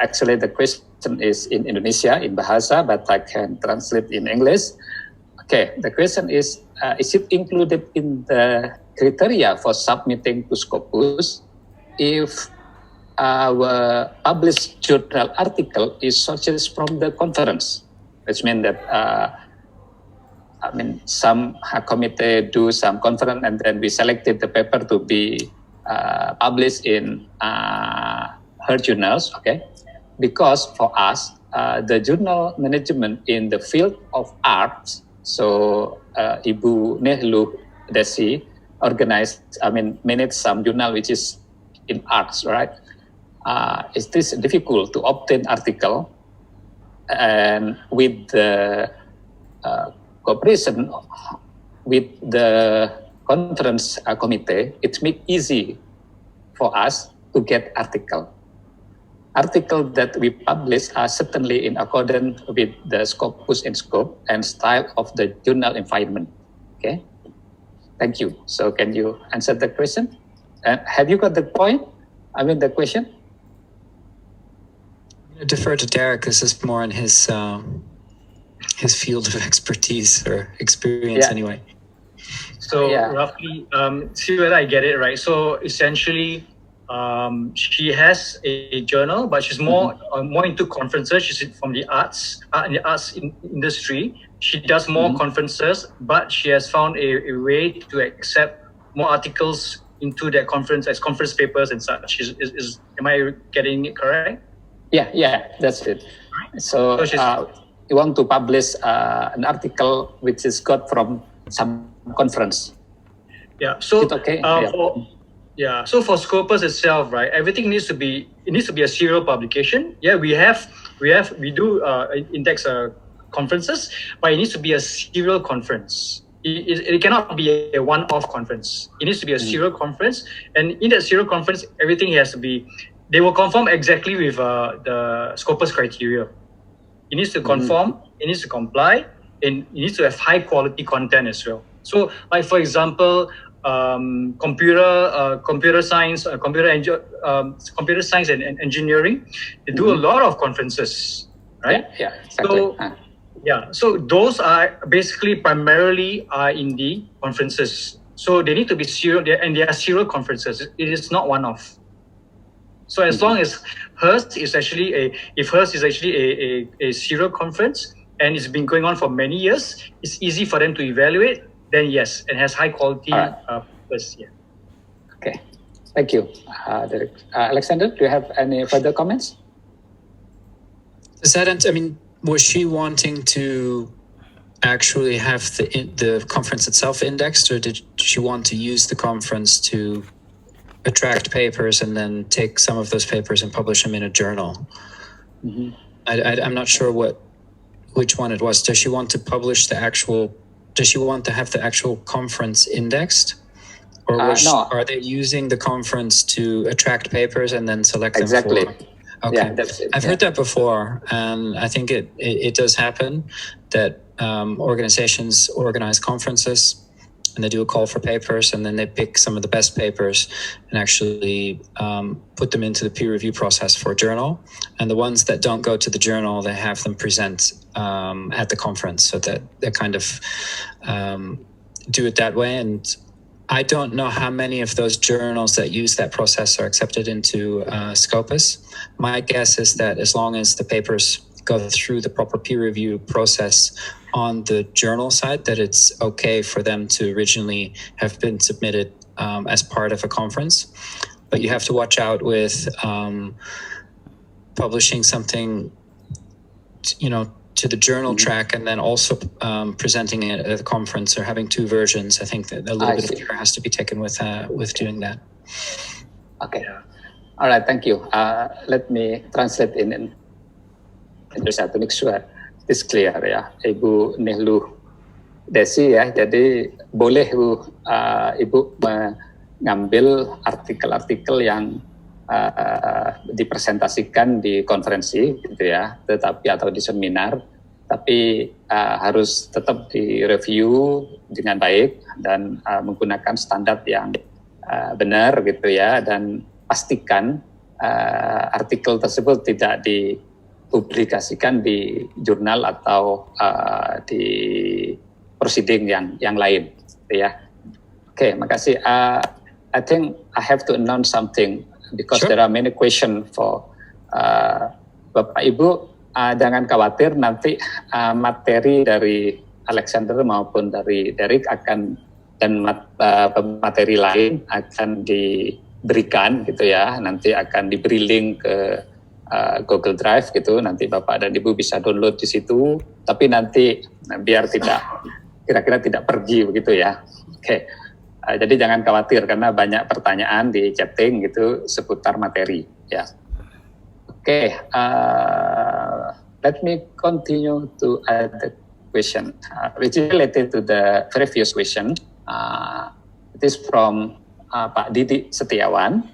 Actually, the question is in Indonesia in Bahasa, but I can translate in English. Okay. The question is it included in the criteria for submitting to Scopus if our published journal article is sourced from the conference? Which means that, some committee do some conference and then we selected the paper to be published in her journals, okay? Because for us, the journal management in the field of arts, so Ibu Nehlu Desi manage some journal which is in arts, right? It is difficult to obtain article. And with the cooperation with the conference committee, it makes easy for us to get article. Articles that we publish are certainly in accordance with the Scopus and scope and style of the journal environment. Okay, thank you. So can you answer the question? Have you got the point? The question? Defer to Derrick. This is more in his field of expertise or experience, anyway. So roughly, see whether I get it right. So essentially, she has a journal, but she's more into conferences. She's from the arts industry. She does more conferences, but she has found a way to accept more articles into that conference as conference papers and such. Am I getting it correct? Yeah, that's it. So you want to publish an article which is got from some conference. Yeah. So okay? So for Scopus itself, right? Everything needs to be a serial publication. Yeah, we do index conferences, but it needs to be a serial conference. It cannot be a one-off conference. It needs to be a serial conference, and in that serial conference, everything has to be. They will conform exactly with the Scopus criteria. It needs to conform, it needs to comply, and it needs to have high quality content as well. So, like for example, computer science, computer science and engineering, they do a lot of conferences, right? Yeah, exactly. So those are basically primarily in the conferences. So they need to be serial, and they are serial conferences. It is not one-off. So as long as hers is actually a serial conference, and it's been going on for many years, it's easy for them to evaluate, then yes, and has high quality papers. Yeah. Okay, thank you, Derrick. Alexander, do you have any further comments? Does that I mean, was she wanting to actually have the conference itself indexed, or did she want to use the conference to attract papers and then take some of those papers and publish them in a journal? Mm-hmm. I'm not sure which one it was. Does she want to publish does she want to have the actual conference indexed? Or no. Are they using the conference to attract papers and then select them? Exactly. Okay. Yeah, that's it. I've heard that before, and I think it does happen that organizations organize conferences and they do a call for papers, and then they pick some of the best papers and actually put them into the peer review process for a journal. And the ones that don't go to the journal, they have them present at the conference, so that they kind of do it that way. And I don't know how many of those journals that use that process are accepted into Scopus. My guess is that as long as the papers go through the proper peer review process on the journal side, that it's okay for them to originally have been submitted as part of a conference. But you have to watch out with publishing something, to the journal track and then also presenting it at a conference, or having two versions. I think that a little bit of care has to be taken with doing that. Okay. All right. Thank you. Let me translate in Indonesia to make sure it's clear ya, Ibu Nehlu Desi ya. Jadi boleh Ibu mengambil artikel-artikel yang dipresentasikan di konferensi gitu ya, tetapi atau di seminar, tapi harus tetap direview dengan baik dan menggunakan standar yang benar gitu ya, dan pastikan artikel tersebut tidak dipublikasikan di jurnal atau di proceeding yang lain gitu ya. Oke, makasih. I think I have to announce something because Sure. there are many questions for Bapak Ibu. Jangan khawatir, nanti materi dari Alexander maupun dari Derrick dan materi lain akan diberikan gitu ya. Nanti akan diberi link ke Google Drive gitu. Nanti Bapak dan Ibu bisa download di situ. Tapi nanti biar kira-kira tidak pergi begitu ya. Oke. Jadi jangan khawatir karena banyak pertanyaan di chatting gitu seputar materi ya. Okay, let me continue to add the question which is related to the previous question. It is from Pak Didi Setiawan.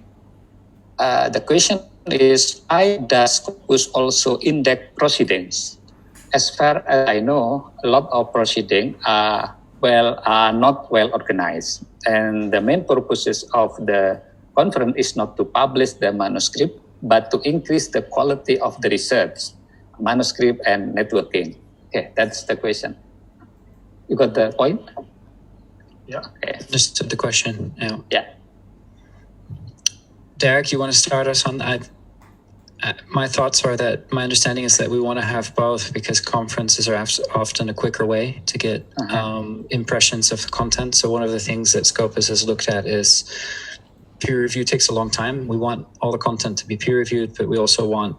The question is, why does Scopus also index proceedings? As far as I know, a lot of proceedings are not well organized, and the main purposes of the conference is not to publish the manuscript, but to increase the quality of the research, manuscript, and networking. Okay, that's the question. You got the point? Yeah. Okay. Understood the question. Yeah. Yeah. Derrick, you want to start us on that? My thoughts are that my understanding is that we want to have both, because conferences are often a quicker way to get impressions of the content. So one of the things that Scopus has looked at is peer review takes a long time. We want all the content to be peer reviewed, but we also want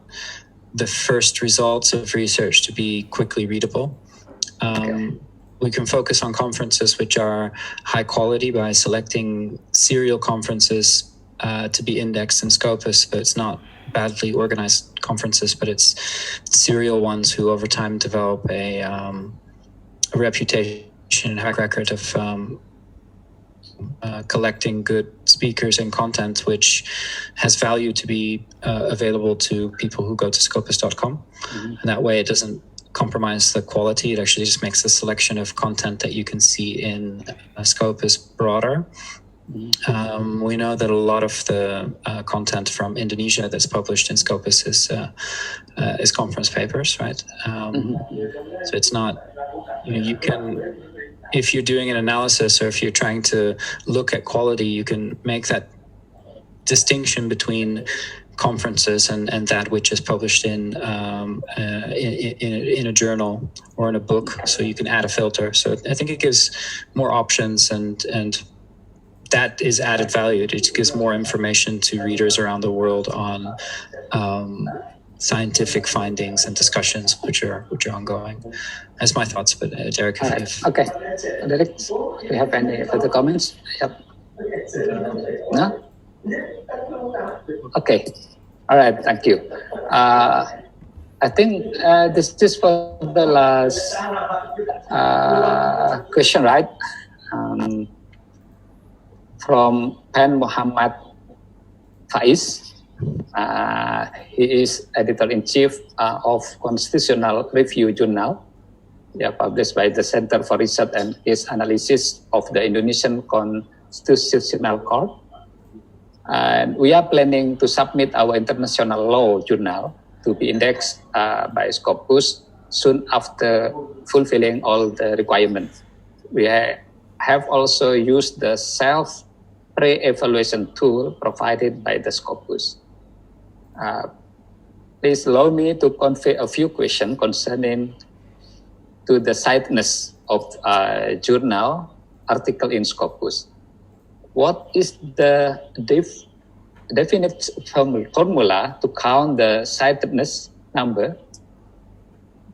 the first results of research to be quickly readable. We can focus on conferences which are high quality by selecting serial conferences to be indexed in Scopus, but it's not badly organized conferences, but it's serial ones who over time develop a reputation and track record of collecting good speakers and content, which has value to be available to people who go to scopus.com. And that way it doesn't compromise the quality. It actually just makes the selection of content that you can see in Scopus broader. We know that a lot of the content from Indonesia that's published in Scopus is conference papers, right? So it's not, you can, if you're doing an analysis or if you're trying to look at quality, you can make that distinction between conferences and that which is published in a journal or in a book. So you can add a filter. So I think it gives more options, and that is added value. It gives more information to readers around the world on scientific findings and discussions which are ongoing. That's my thoughts. But Derrick, okay, Derrick, do you have any further comments? Yep. No? Okay. All right. Thank you. I think this is for the last question, right? From Pen Muhammad Faiz. He is editor-in-chief of Constitutional Review Journal, published by the Center for Research and Case Analysis of the Indonesian Constitutional Court. And we are planning to submit our international law journal to be indexed by Scopus soon after fulfilling all the requirements. We have also used the self-pre-evaluation tool provided by the Scopus. Please allow me to convey a few questions concerning to the sightness of journal article in Scopus. What is the definite formula to count the sightedness number?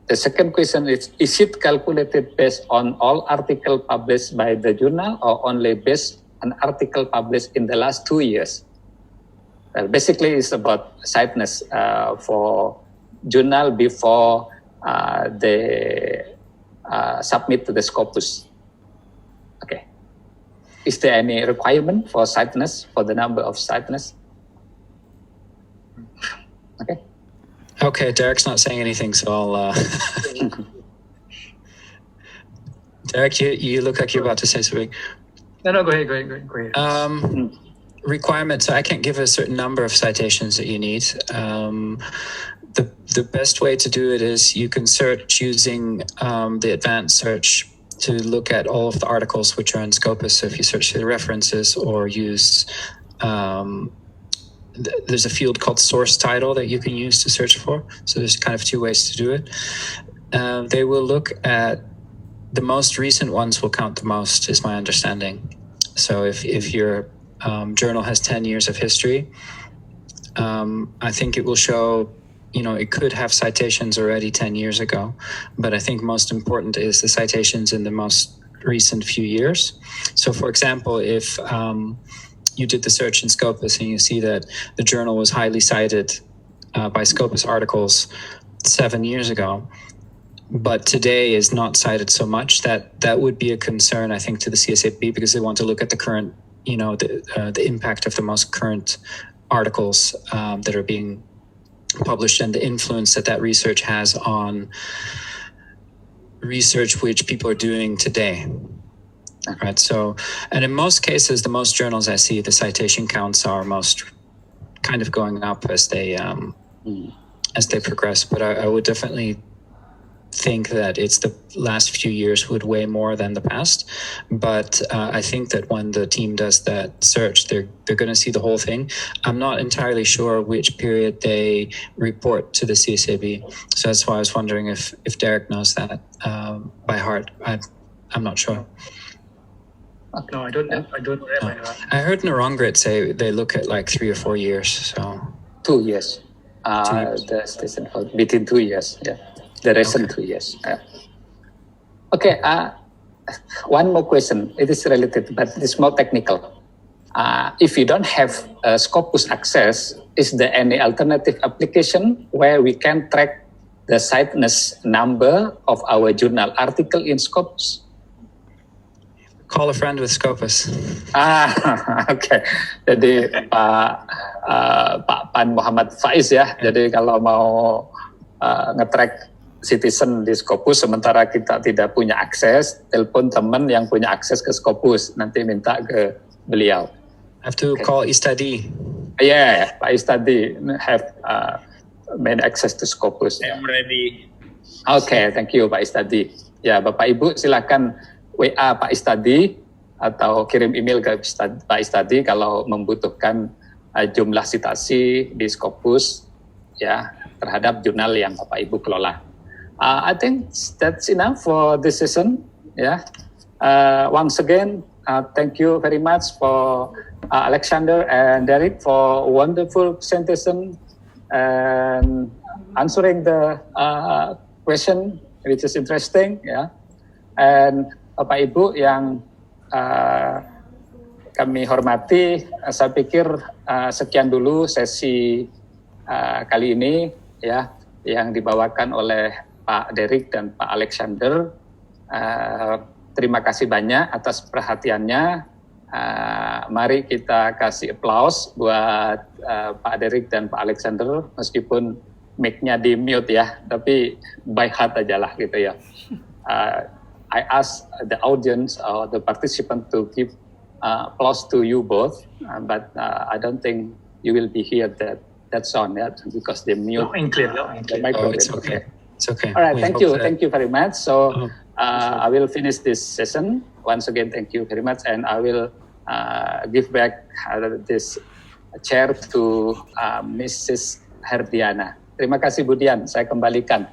The second question is it calculated based on all articles published by the journal or only based on article published in the last 2 years? Well, basically, it's about sightedness for journal before they submit to the Scopus. Okay. Is there any requirement for sightedness, for the number of sightedness? Okay. Okay, Derrick's not saying anything, so I'll... Derrick, you look like you're about to say something. No, go ahead. Requirement, so I can't give a certain number of citations that you need. The best way to do it is you can search using the advanced search to look at all of the articles which are in Scopus. So if you search the references or use, there's a field called source title that you can use to search for. So there's kind of 2 ways to do it. They will look at the most recent ones will count the most, is my understanding. So if your journal has 10 years of history, I think it will show, it could have citations already 10 years ago, but I think most important is the citations in the most recent few years. So for example, if you did the search in Scopus and you see that the journal was highly cited by Scopus articles 7 years ago, but today is not cited so much, that would be a concern, I think, to the CSAB, because they want to look at the current, the impact of the most current articles that are being published and the influence that research has on research which people are doing today. Right. So, and in most cases, the most journals I see, the citation counts are most kind of going up as they progress. But I would definitely think that it's the last few years would weigh more than the past. But I think that when the team does that search, they're going to see the whole thing. I'm not entirely sure which period they report to the CSAB. So that's why I was wondering if Derrick knows that by heart. I'm not sure. No, I don't know that by heart. I heard Narongrit say they look at like 3 or 4 years. So 2 years. The station between 2 years. Yeah. The recent 2 years. Okay. One more question. It is related, but it's more technical. If you don't have Scopus access, is there any alternative application where we can track the sightedness number of our journal article in Scopus? Call a friend with Scopus. Okay. Jadi Pak Pan Muhammad Faiz ya. Jadi kalau mau nge-track citizen di Scopus sementara kita tidak punya akses, telepon teman yang punya akses ke Scopus, nanti minta ke beliau. I have to call Istadi. Yeah, Pak Istadi have main access to Scopus. I'm ready. Okay, thank you Pak Istadi. Ya, Bapak Ibu silakan WA Pak Istadi atau kirim email ke Pak Istadi kalau membutuhkan jumlah sitasi di Scopus ya terhadap jurnal yang Bapak Ibu kelola. I think that's enough for this session. Yeah. Once again, thank you very much for Alexander and Derrick for wonderful presentation and answering the question, which is interesting. Yeah. And Bapak Ibu yang kami hormati, saya pikir sekian dulu sesi kali ini ya yang dibawakan oleh Pak Derrick dan Pak Alexander. Terima kasih banyak atas perhatiannya. Mari kita kasih applause buat Pak Derrick dan Pak Alexander, meskipun mic-nya di mute ya, tapi by heart aja lah gitu ya. I ask the audience or the participant to give applause to you both, but I don't think you will be here that sound yet because they mute. Loud and clear. The microphone. Oh, it's okay. It's okay. All right, We thank hope you. that- Thank you very much. So I will finish this session. Once again, thank you very much, and I will give back this chair to Mrs. Herdiana. Terima kasih Bu Dian, saya kembalikan.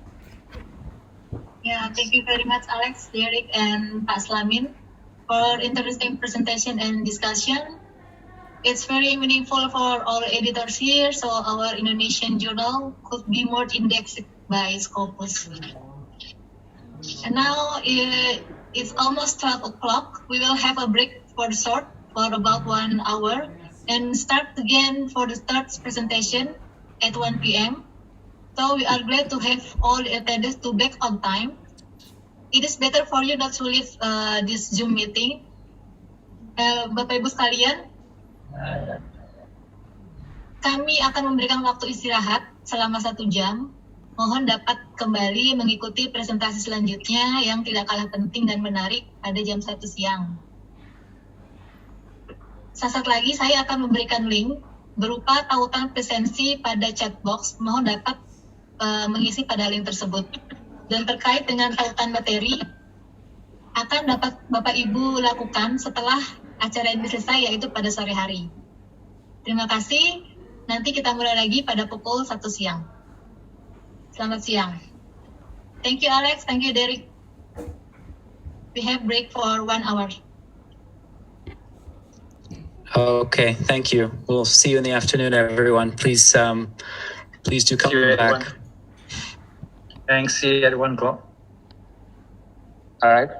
Yeah, thank you very much, Alex, Derrick, and Pak Slamin for interesting presentation and discussion. It's very meaningful for all editors here, so our Indonesian journal could be more indexed by Scopus. And now it's almost 12 o'clock. We will have a break for about 1 hour and start again for the third presentation at 1 p.m. So we are glad to have all the attendees to back on time. It is better for you not to leave this Zoom meeting. Bapak Ibu sekalian, kami akan memberikan waktu istirahat selama 1 jam. Mohon dapat kembali mengikuti presentasi selanjutnya yang tidak kalah penting dan menarik pada jam 1 siang. Sesaat lagi saya akan memberikan link berupa tautan presensi pada chat box. Mohon dapat mengisi pada link tersebut. Dan terkait dengan tautan materi, akan dapat Bapak Ibu lakukan setelah acara ini selesai, yaitu pada sore hari. Terima kasih. Nanti kita mulai lagi pada pukul 1 siang. Selamat siang. Thank you, Alex. Thank you, Derrick. We have break for 1 hour. Okay, thank you. We'll see you in the afternoon, everyone. Please do come See you at back. 1. Thanks. See you at 1 o'clock. All right.